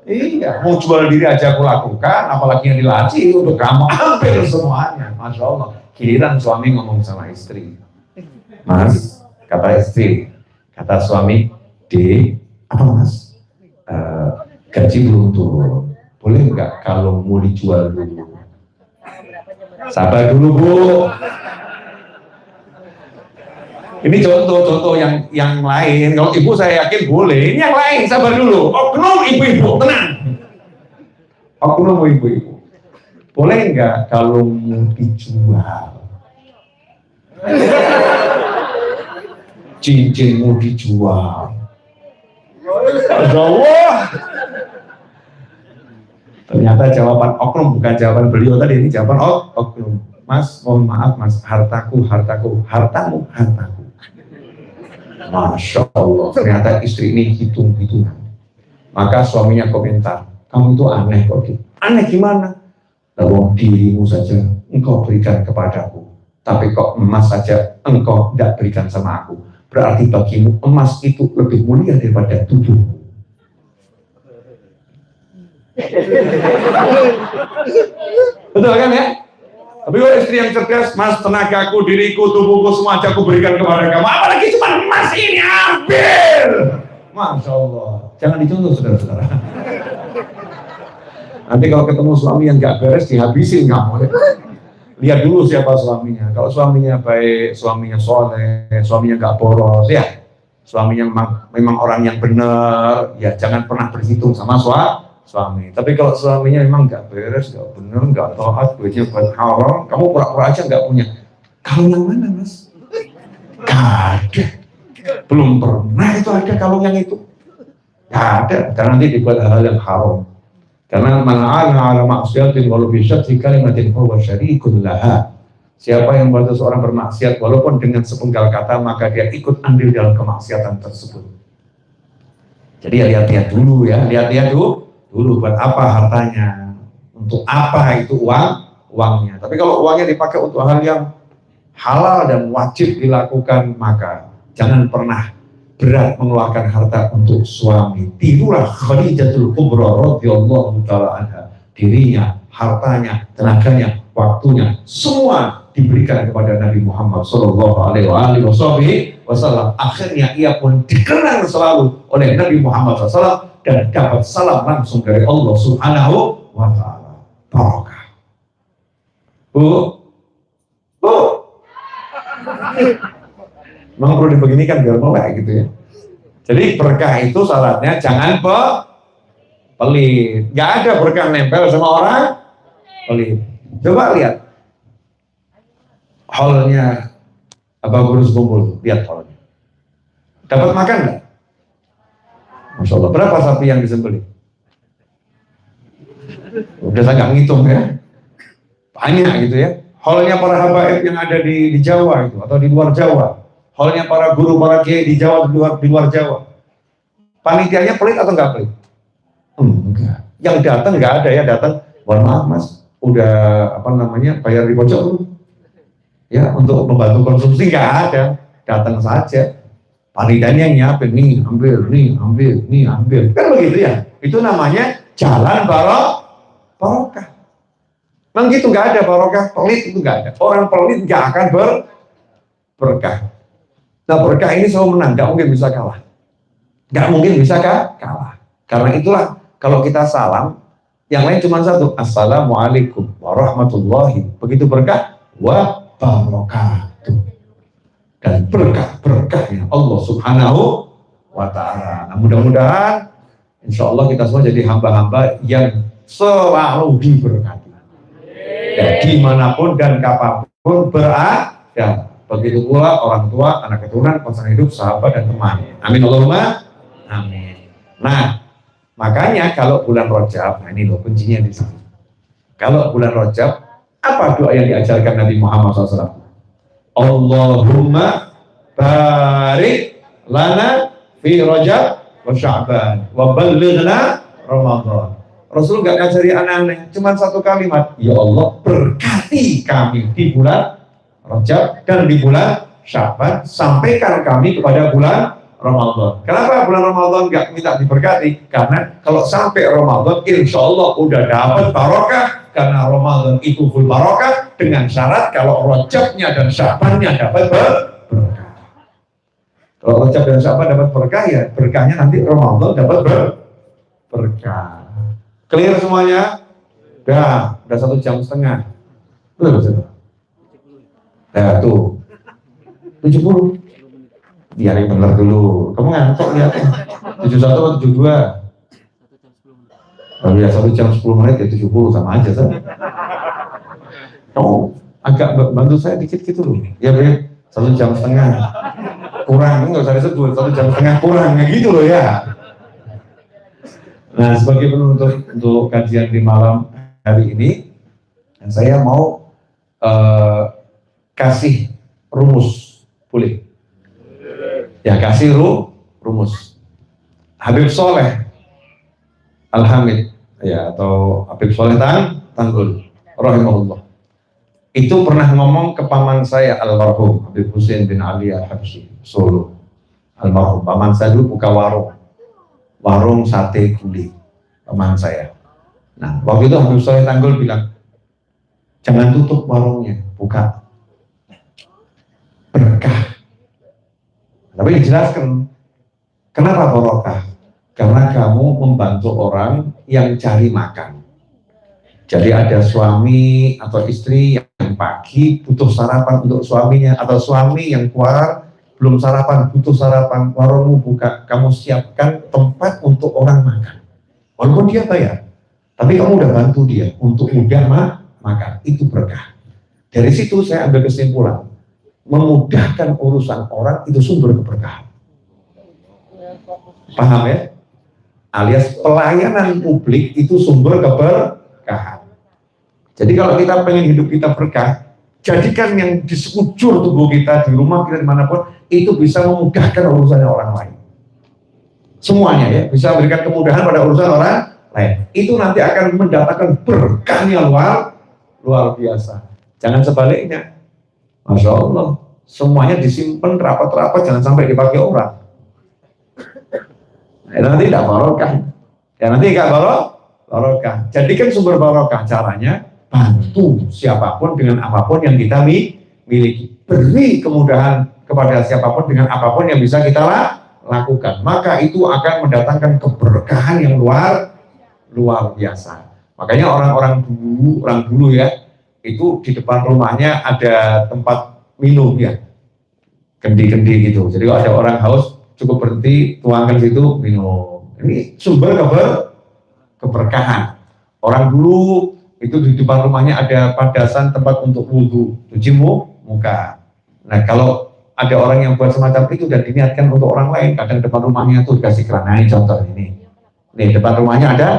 Iya, mau jual diri aja aku lakukan, apalagi yang dilaci untuk kamu, hampir semuanya. Masya Allah. Giliran suami ngomong sama istri, Mas, kata istri, kata suami, apa Mas? Gaji belum turun. Boleh nggak kalau mau dijual dulu? Sabar dulu Bu. Ini contoh yang lain. Kalau ibu saya yakin boleh. Ini yang lain, sabar dulu. Oknum ibu-ibu, tenang. Oknum ibu-ibu. Boleh nggak kalau mau dijual? Cincin mau dijual. Allah. Ternyata jawaban oknum bukan jawaban beliau tadi, ini jawaban oknum. Mas, mohon maaf Mas, hartamu. Masya Allah, ternyata istri ini hitung-hitungan. Maka suaminya komentar, kamu itu aneh kok. Aneh gimana? Lalu dirimu saja engkau berikan kepadaku, tapi kok emas saja engkau tidak berikan sama aku. Berarti bagimu emas itu lebih mulia daripada tubuhmu. Betul kan ya? Tapi kalau istri yang cerdas, Mas, tenagaku, diriku, tubuhku, semua aja aku berikan kepada kamu. Apalagi cuma emas ini, ambil. Masya Allah. Jangan dicontoh, saudara-saudara. Nanti kalau ketemu suami yang gak beres, dihabisin kamu. Lihat dulu siapa suaminya. Kalau suaminya baik, suaminya soleh, suaminya gak boros, ya. Suaminya memang orang yang benar, ya jangan pernah berhitung sama suami. Tapi kalau suaminya memang nggak beres, nggak benar, nggak taat, duitnya buat haram, kamu pura-pura aja nggak punya. Kalung yang mana Mas? Gak ada. Belum pernah itu ada kalung yang itu. Gak ada. Karena nanti dibuat hal yang haram. Karena mana'ana ala maksiatin walau bisyati kalimatin huwa syarikun laha. Siapa yang membantu seorang bermaksiat walaupun dengan sepenggal kata, maka dia ikut andil dalam kemaksiatan tersebut. Jadi ya lihat-lihat dulu ya, lihat-lihat dulu buat apa hartanya, untuk apa itu uangnya. Tapi kalau uangnya dipakai untuk hal yang halal dan wajib dilakukan, maka jangan pernah berat mengeluarkan harta untuk suami. Tirulah Khadijatul Kubra radhiyallahu ta'ala anha. Dirinya, hartanya, tenaganya, waktunya, semua diberikan kepada Nabi Muhammad sallallahu alaihi wasallam. Akhirnya ia pun dikenang selalu oleh Nabi Muhammad SAW dan dapat salam langsung dari Allah Subhanahu wa ta'ala. Barakah. Bu. Memang perlu dibeginikan biar melek gitu ya. Jadi berkah itu syaratnya jangan pelit. Gak ada berkah nempel sama orang pelit. Coba lihat hallnya Abah Gurus Kumpul, lihat hallnya. Dapat makan nggak? Masya Allah, berapa sapi yang disembelih? Udah saya nggak ngitung ya, banyak gitu ya. Hallnya para habaib yang ada di Jawa itu atau di luar Jawa, hallnya para guru, para kiai di Jawa, di luar Jawa. Panitianya pelit atau nggak pelit? Enggak. Yang datang nggak ada ya, datang Mohon maaf Mas, udah apa namanya bayar di pojok belum? Ya, untuk membantu konsumsi nggak ada, datang saja. Panitianya nyiapin, nih ambil, nih ambil, nih ambil. Kan begitu ya. Itu namanya jalan barokah. Memang gitu, nggak ada barokah, pelit itu nggak ada. Orang pelit nggak akan berkah. Nah berkah ini selalu menang, nggak mungkin bisa kalah. Nggak mungkin bisa kalah. Karena itulah kalau kita salam, yang lain cuma satu, assalamualaikum warahmatullahi. Begitu berkah, wa barakatuh. Dan berkah-berkahnya Allah Subhanahu wa Ta'ala. Nah, mudah-mudahan insya Allah kita semua jadi hamba-hamba yang selalu diberkati. Ya, dimanapun dan kapanpun berada. Begitu pula orang tua, anak keturunan, pasangan hidup, sahabat dan teman. Amin Allahumma amin. Nah, makanya kalau bulan Rajab, nah ini loh kuncinya di sini. Kalau bulan Rajab, apa doa yang diajarkan Nabi Muhammad SAW? Allahumma barik lana fi Rajab wa Sya'ban wa ballighna Ramadan. Rasul gak ngajari aneh-aneh, cuma satu kalimat, ya Allah berkati kami di bulan Rajab dan di bulan Sya'ban, sampaikan kami kepada bulan Ramadan. Kenapa bulan Ramadan gak minta diberkati? Karena kalau sampai Ramadan insya Allah udah dapat barokah, karena Ramadan itu full barokah, dengan syarat kalau Rajabnya dan Sya'bannya dapat berkah. Kalau Rajab dan Sya'ban dapat berkah, ya berkahnya nanti Ramadan dapat berkah. Clear semuanya? Udah 1,5 jam. Betul. Nah tuh 70. Biar yang bener dulu. Kamu ngantuk lihat. 71 atau 72? Kalau ya 1 jam 10 menit ya 70 sama aja kan? Oh, agak bantu saya dikit gitu loh. Ya Beb, 1,5 jam. Kurang, nggak usah disebut 1,5 jam kurang, ya gitu loh ya. Nah, sebagai penutup untuk kajian di malam hari ini, saya mau kasih rumus, boleh? Ya, kasih rumus. Habib Soleh Al-Hamid, ya, atau Habib Soleh Tanggul, rahimahullah. Itu pernah ngomong ke paman saya almarhum Habib Husain bin Ali Al-Habsyi, Solo. Almarhum, paman saya dulu buka warung sate gulai, paman saya. Nah, waktu itu Habib Soleh Tanggul bilang, jangan tutup warungnya, buka, berkah. Tapi dijelaskan, kenapa barokah? Karena kamu membantu orang yang cari makan. Jadi ada suami atau istri yang pagi butuh sarapan untuk suaminya, atau suami yang keluar belum sarapan, butuh sarapan, warungmu buka, kamu siapkan tempat untuk orang makan. Walaupun dia bayar, tapi kamu udah bantu dia untuk mudah makan, itu berkah. Dari situ saya ambil kesimpulan, memudahkan urusan orang itu sumber keberkahan. Paham ya? Alias pelayanan publik itu sumber keberkahan. Jadi kalau kita pengen hidup kita berkah, jadikan yang di sekujur tubuh kita, di rumah kita, dimanapun, itu bisa memudahkan urusannya orang lain. Semuanya ya, bisa memberikan kemudahan pada urusan orang lain. Itu nanti akan mendatangkan berkahnya luar biasa. Jangan sebaliknya. Masya Allah, semuanya disimpan rapat-rapat, jangan sampai dipakai orang. Nanti tidak barokah. Ya nanti nggak barokah. Jadikan sumber barokah, caranya bantu siapapun dengan apapun yang kita miliki. Beri kemudahan kepada siapapun dengan apapun yang bisa kita lakukan. Maka itu akan mendatangkan keberkahan yang luar biasa. Makanya orang dulu ya, itu di depan rumahnya ada tempat minum ya, kendi-kendi gitu. Jadi kalau ada orang haus, cukup berhenti, tuangkan situ, minum. Ini sumber keberkahan. Orang dulu itu di depan rumahnya ada padasan tempat untuk wudhu, cuci muka. Nah kalau ada orang yang buat semacam itu dan diniatkan untuk orang lain, kadang depan rumahnya tuh dikasih keran air, contoh ini. Nih depan rumahnya ada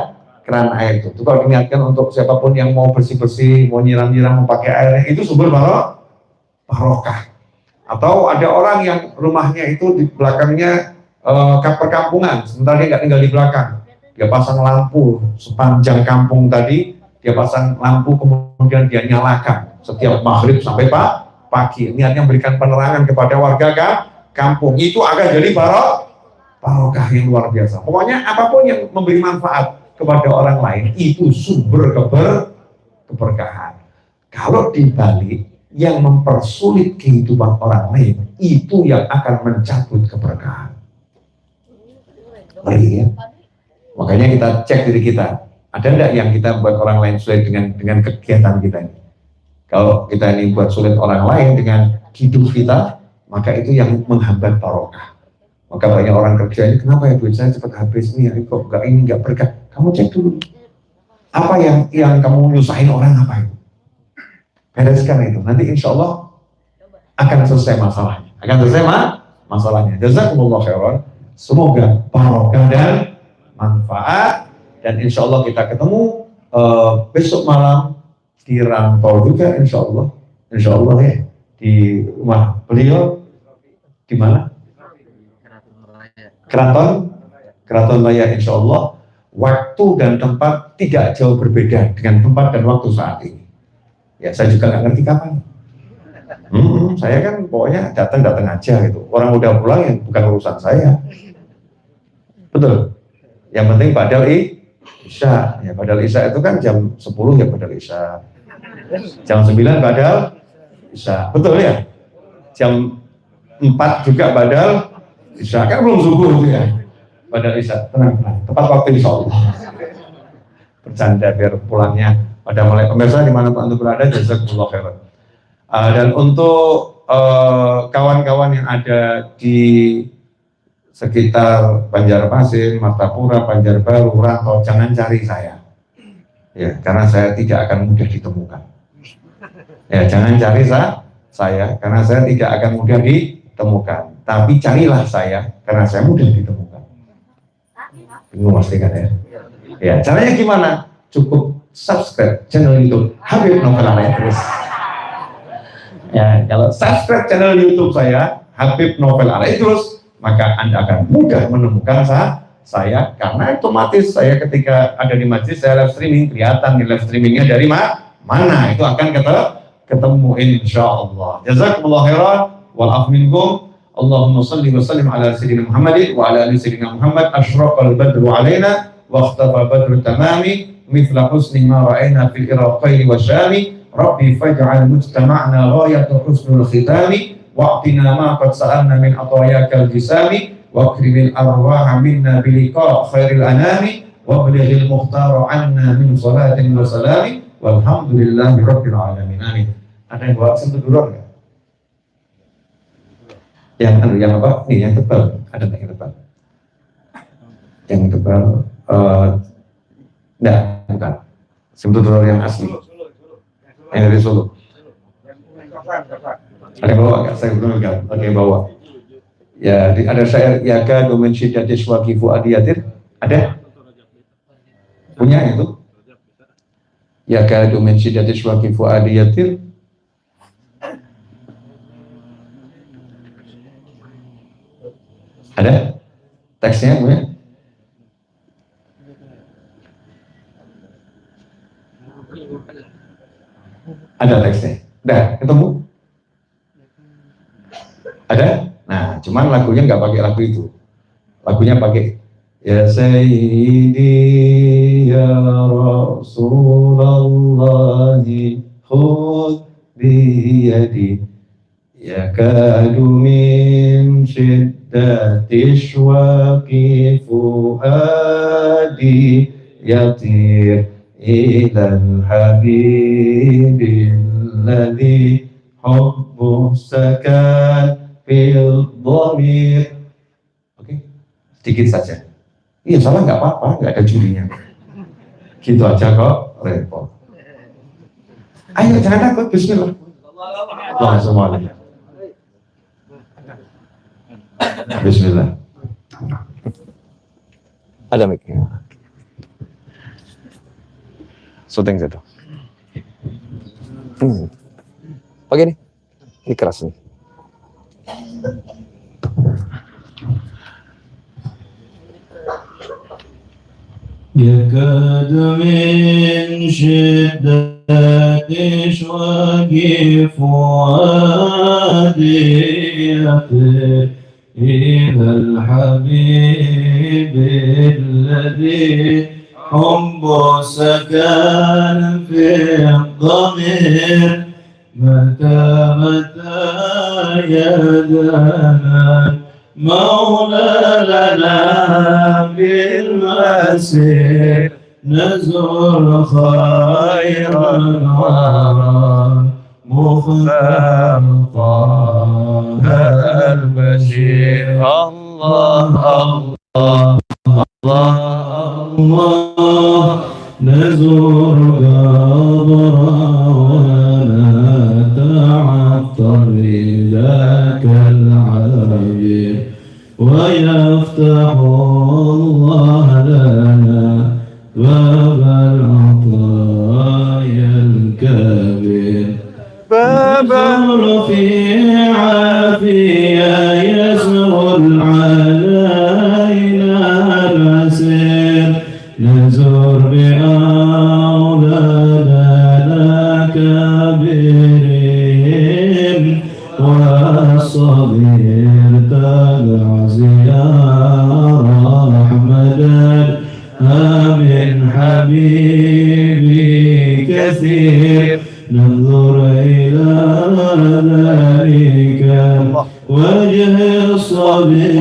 keran air itu. Kalau diniatkan untuk siapapun yang mau bersih-bersih, mau nyiram-nyiram, mau pakai airnya, itu sumber barokah. Atau ada orang yang rumahnya itu di belakangnya perkampungan, sementara dia nggak tinggal di belakang, dia pasang lampu sepanjang kampung tadi, dia pasang lampu kemudian dia nyalakan setiap maghrib sampai pagi, niatnya memberikan penerangan kepada warga kampung, itu akan jadi barokah yang luar biasa. Pokoknya apapun yang memberi manfaat kepada orang lain itu sumber keberkahan. Kalau dibalik, yang mempersulit kehidupan orang lain itu yang akan mencabut keberkahan. Ya. Makanya kita cek diri kita, ada enggak yang kita buat orang lain sulit dengan kegiatan kita ini? Kalau kita ini buat sulit orang lain dengan hidup kita, maka itu yang menghambat barokah. Maka banyak orang kerja ini, kenapa ya duit saya cepat habis nih, kok nggak berkah? Kamu cek dulu, apa yang kamu nyusahin orang apa itu? Bereskan itu, nanti insya Allah akan selesai masalahnya. Jazakumullah khairan. Semoga barokah dan manfaat, dan insya Allah kita ketemu besok malam di Rantau juga insya Allah ya, di rumah beliau di mana? Keraton Raya insya Allah. Waktu dan tempat tidak jauh berbeda dengan tempat dan waktu saat ini. Ya saya juga nggak ngerti kapan. Saya kan pokoknya datang aja gitu. Orang udah pulang yang bukan urusan saya. Betul. Yang penting badal Isya. Ya badal Isya itu kan jam 10 ya badal Isya. Jam 9 badal Isya. Betul ya? Jam 4 juga badal Isya. Kan belum subuh gitu ya. Badal Isya. Tenang. Tepat waktu insya Allah. Bercanda biar pulangnya pada mulai. Pemirsa dimanapun Anda berada, jazakumullah khairan. Dan untuk kawan-kawan yang ada di sekitar Banjarmasin, Martapura, Banjarbaru, Rantau, jangan cari saya. Ya, karena saya tidak akan mudah ditemukan. Ya, jangan cari saya karena saya tidak akan mudah ditemukan. Tapi carilah saya karena saya mudah ditemukan. Bingung pasti kan ya? Ya, caranya gimana? Cukup subscribe channel YouTube Habib Novel Alaihi terus. Ya, kalau subscribe channel YouTube saya Habib Novel Alaihi terus, maka Anda akan mudah menemukan saya karena otomatis saya ketika ada di masjid saya live streaming, kelihatan di live streamingnya dari mana, itu akan ketemu insyaallah. Jazakumullah khairan wal afu minkum. Allahumma salli wa sallim ala sayyidina Muhammadin wa ala ali sayyidina Muhammad. Ashraqal badru alaina wa ikhtafa badru tamami mithla husni ma ra'ayna fil iraqaini wa syami. Rabbi faj'al mujtama'na ghayata husnul khitami wa'tina ma qad sa'alna min atayakal jisami wa akrimil arwaha minna biliqa khairil anami wa balighil muhtara anna min salatin wa salami walhamdulillahi rabbil alamin. Amin. Ada yang bawa sentuh durun nggak? Yang apa? Nih yang tebal. Ada yang tebal? Yang tebal? Enggak, bukan. Sentuh durun yang asli. Yang dari Solo. Ada yang bawa nggak? Saya belum nggak. Ada yang bawa. Ya, ada syair Yaka Domen Syiddatis Wakifu Adiyatir. Ada? Punya itu? Yaka Domen Syiddatis Wakifu Adiyatir. Ada? Teksnya punya? Ada teksnya? Udah ketemu? Ada? Nah, cuman lagunya nggak pakai lagu itu. Lagunya pakai Ya Sayyidi Ya Rasulullah khudh biyadi yakadu min shiddatish waqi fuadi yatir ilal habibil ladhi hubbuh sakan fil dhamir. Oke, sedikit saja. Iya, salah nggak apa-apa, nggak ada jurinya. Gitu aja kok, repot. Ayo jangan takut, bismillah. Langsung mulai. Bismillah. Ada mic. Syuting satu. Oke nih, ini keras nih. يكاد من شدة أشواقي فؤادي يطير إلى الحبيب الذي حبه سكن في الضمير متى يدنا مولى لنا بالمسير نزور خير الورى مختار طه البشير الله الله الله نزور قبره ونتعطر ذاك العبير ويفتح الله لنا باب العطايا الكبير باب في عافية يسر علينا المسير نزور بأولادنا كبيرهم والصغير تبع زيارة أحمد من حبيبي كثير ننظر إلى ذلك وجه الصبيح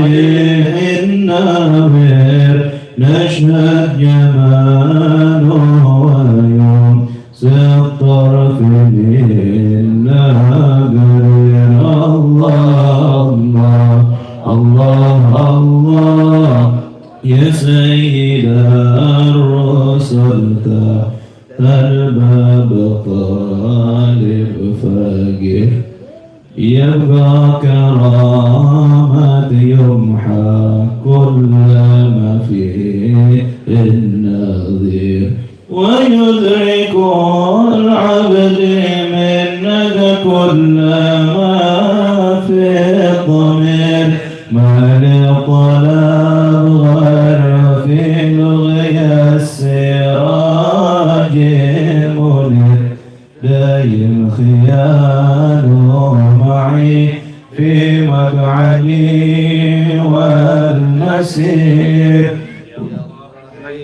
النابر نشهد جماله ويمسي الطرف منا قرير الله الله الله يا سيد الرسل الباب طالب فقير يبقى كرامة يمحى كل ما فيه النظير ويدرك العبد منك كل ما في الضمير ما لطلب غير في الغيا السراج منير دايم خياله معي في مقعدي والمسير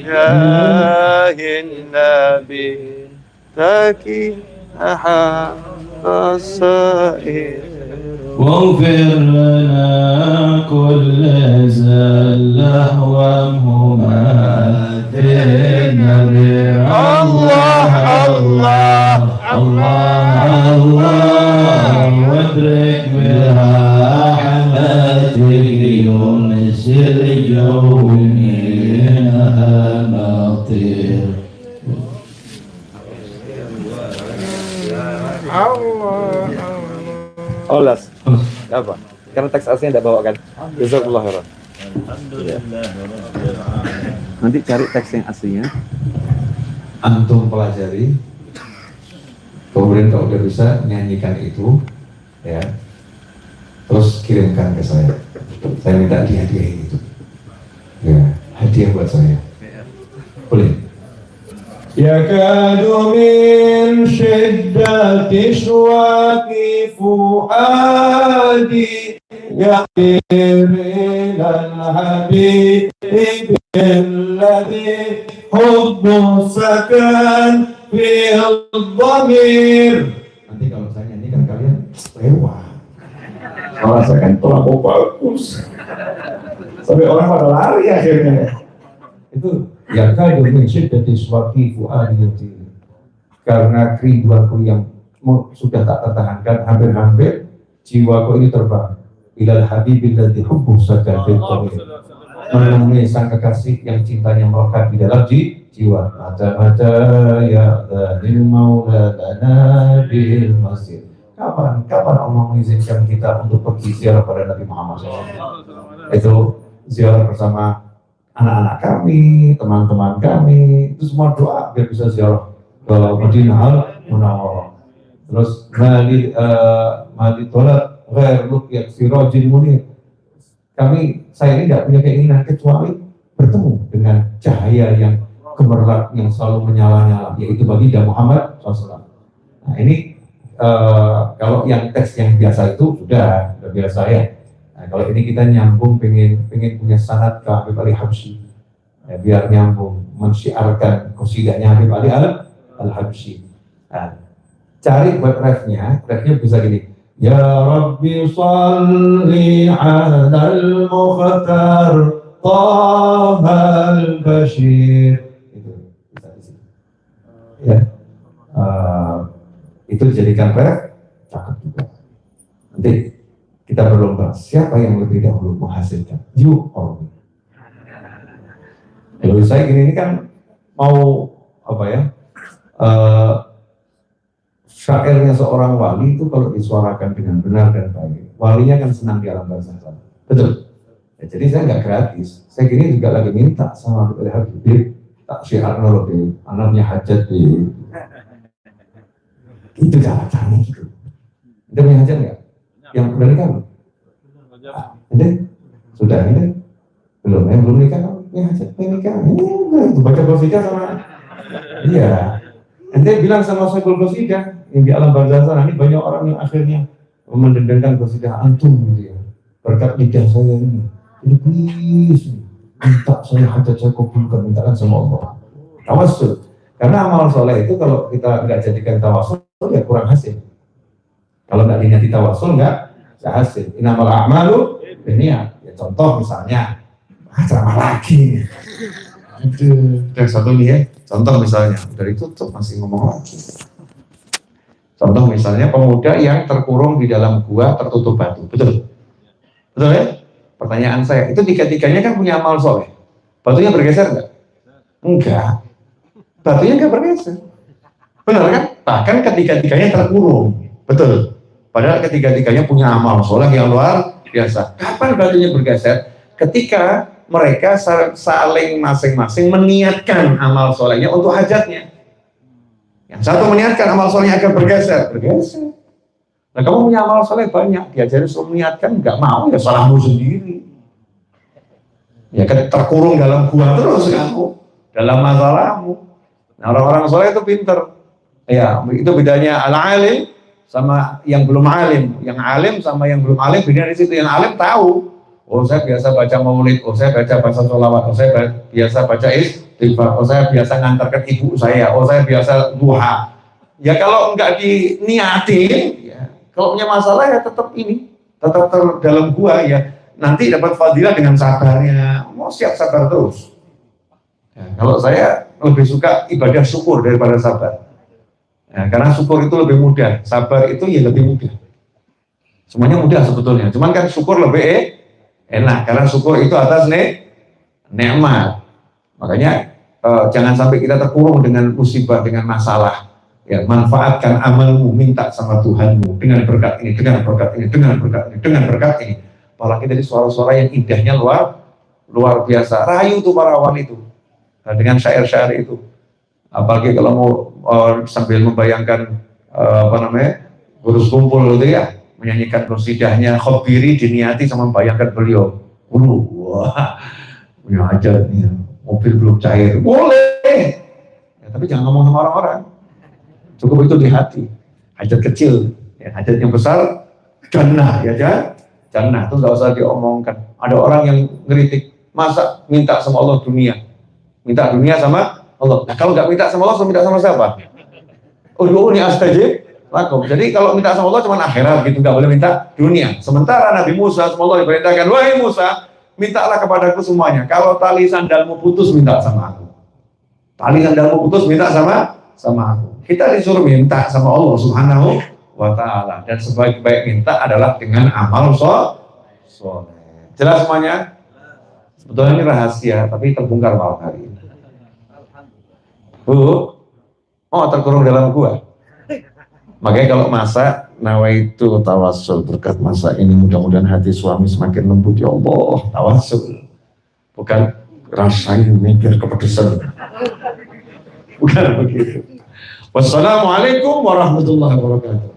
جاه النبي تاكي أحد السائر واغفر لنا كل زلة ومهمات النذير الله الله الله الله وادرك بها حماتك يونس الجو منها نطير Olas. Apa? Karena teks aslinya tidak bawa kan. Jazakallah khairan. Nanti cari teks yang aslinya. Antum pelajari, kemudian kalau udah bisa nyanyikan itu, ya, terus kirimkan ke saya. Saya minta dihadiahin itu, ya, hadiah buat saya. Boleh? يكاد من شدة أشواقي فؤادي يطير إلى الحبيب الذي حبه سكن في الضمير. Nanti kalau saya nyanyikan kalian lewat. Suara saya kan terlalu bagus. Sampai orang pada lari akhirnya. Itu yang kado min syiddati swaqi fuadiyati, karena kerinduanku yang sudah tak tertahankan, hampir-hampir jiwaku ini terbang ilal habibil ladzi hubbu sakan fil qalbi, menemui sang kekasih yang cintanya melekat di dalam jiwa. Mata-mata ya dzalil maula lana bil masjid. Kapan Allah mengizinkan kita untuk pergi ziarah pada Nabi Muhammad SAW? Itu ziarah bersama anak-anak kami, teman-teman kami, itu semua doa biar bisa ziarah ke Madinah Munawwarah. Terus mali tolat ghair ruqyat sirajin munir. Saya ini tidak punya keinginan kecuali bertemu dengan cahaya yang gemerlap yang selalu menyala-nyala, yaitu baginda Muhammad SAW. Nah ini kalau yang teks yang biasa itu sudah biasa ya. Nah, kalau ini kita nyambung pengen punya sanad ke Habib Ali Habsyi, ya, biar nyambung mensyiarkan qasidahnya Habib Ali Al-Habsyi. Nah, cari buat refnya bisa gini. Ya Rabbi salli alal mukhtar Tahal Bashir. Itu bisa di sini. Ya. Itu dijadikan ref, cakep juga. Nanti kita berlomba siapa yang lebih dahulu menghasilkan. You or me. Kalau saya gini ini kan mau apa ya? Syairnya seorang wali itu kalau disuarakan dengan benar dan baik, walinya kan senang di alam bahasa Arab. Betul. Ya, jadi saya nggak gratis. Saya gini juga lagi minta sama Habib, tak syiarno loh, anaknya hajat di. Itu caranya gitu. Anda punya hajat nggak? Yang udah nikah belum? Anda sudah ini? Belum? Yang belum nikah punya hajat? Punya nikah? Itu baca qasidah sama. Iya. Anda bilang sama Syekhul Qasidah yang di alam barzah ini banyak orang yang akhirnya mendendangkan qasidah antum gitu ya. Berkat lidah saya ini please minta saya hajat saya kabulkan, mintakan sama Allah. Tawassul. Karena amal soleh itu kalau kita nggak jadikan tawassul ya kurang hasil. Kalau nggak diniati tawassul nggak hasil. Innamal a'malu binniyat. Ya contoh misalnya ceramah lagi. Itu yang satu nih ya. Contoh misalnya dari tutup masih ngomong lagi. Contoh misalnya pemuda yang terkurung di dalam gua tertutup batu, betul? Betul ya? Pertanyaan saya, itu tiga-tiganya kan punya amal soleh. Batunya bergeser nggak? Enggak. Batunya nggak bergeser. Benar kan? Bahkan ketiga-tiganya terkurung, betul. Padahal ketiga-tiganya punya amal soleh yang luar biasa. Kapan batunya bergeser? Ketika mereka saling masing-masing meniatkan amal solehnya untuk hajatnya. Yang satu meniatkan amal solehnya akan bergeser. Nah kamu punya amal soleh banyak, diajarin suruh meniatkan, nggak mau ya salahmu sendiri. Ya kan terkurung dalam gua terus kamu, dalam masalahmu. Nah orang-orang soleh itu pinter. Ya itu bedanya al-alim sama yang belum alim. Yang alim sama yang belum alim beda di situ. Yang alim tahu. Oh saya biasa baca maulid, oh saya baca sholawat, oh saya biasa baca istighfar, oh saya biasa ngantarkan ibu saya, oh saya biasa duha. Ya kalau enggak diniatin, ya, kalau punya masalah ya tetap dalam gua ya. Nanti dapat fadilah dengan sabarnya, mau siap sabar terus. Ya, kalau saya lebih suka ibadah syukur daripada sabar. Ya, karena syukur itu lebih mudah, sabar itu ya lebih mudah. Semuanya mudah sebetulnya, cuman kan syukur lebih enak karena syukur itu atas nikmat. Makanya jangan sampai kita terkurung dengan musibah, dengan masalah. Ya, manfaatkan amalmu, minta sama Tuhanmu dengan berkat ini, dengan berkat ini, dengan berkat ini, dengan berkat ini. Apalagi dari suara-suara yang indahnya luar biasa. Rayu tuh para wali itu dengan syair-syair itu. Apalagi kalau mau sambil membayangkan gurus kumpul gitu ya. Menyanyikan qasidahnya Khobiri diniati sama membayangkan beliau. Wah, punya hajat nih, mobil belum cair. Boleh, ya, tapi jangan ngomong sama orang-orang. Cukup itu di hati. Hajat kecil, ya, hajat yang besar, jannah, ya kan? Jannah itu nggak usah diomongkan. Ada orang yang ngeritik, masa minta sama Allah dunia, minta dunia sama Allah. Nah, kalau nggak minta sama Allah, minta sama siapa? Ud'uuni astajib lakum. Jadi kalau minta sama Allah cuma akhirat gitu, nggak boleh minta dunia. Sementara Nabi Musa sama Allah diperintahkan, wahai Musa, mintalah kepadaku semuanya. Kalau tali sandalmu putus, minta sama aku. Tali sandalmu putus, minta sama aku. Kita disuruh minta sama Allah Subhanahu wa Ta'ala. Dan sebaik-baik minta adalah dengan amal soleh. Jelas semuanya? Sebetulnya ini rahasia, tapi terbongkar malam hari ini. Bu, terkurung dalam gua. Makanya kalau masak, nawaitu tawassul, berkat masak ini mudah-mudahan hati suami semakin lembut ya Allah, tawassul. Bukan rasain mikir kepedesan. Bukan begitu. Wassalamualaikum warahmatullahi wabarakatuh.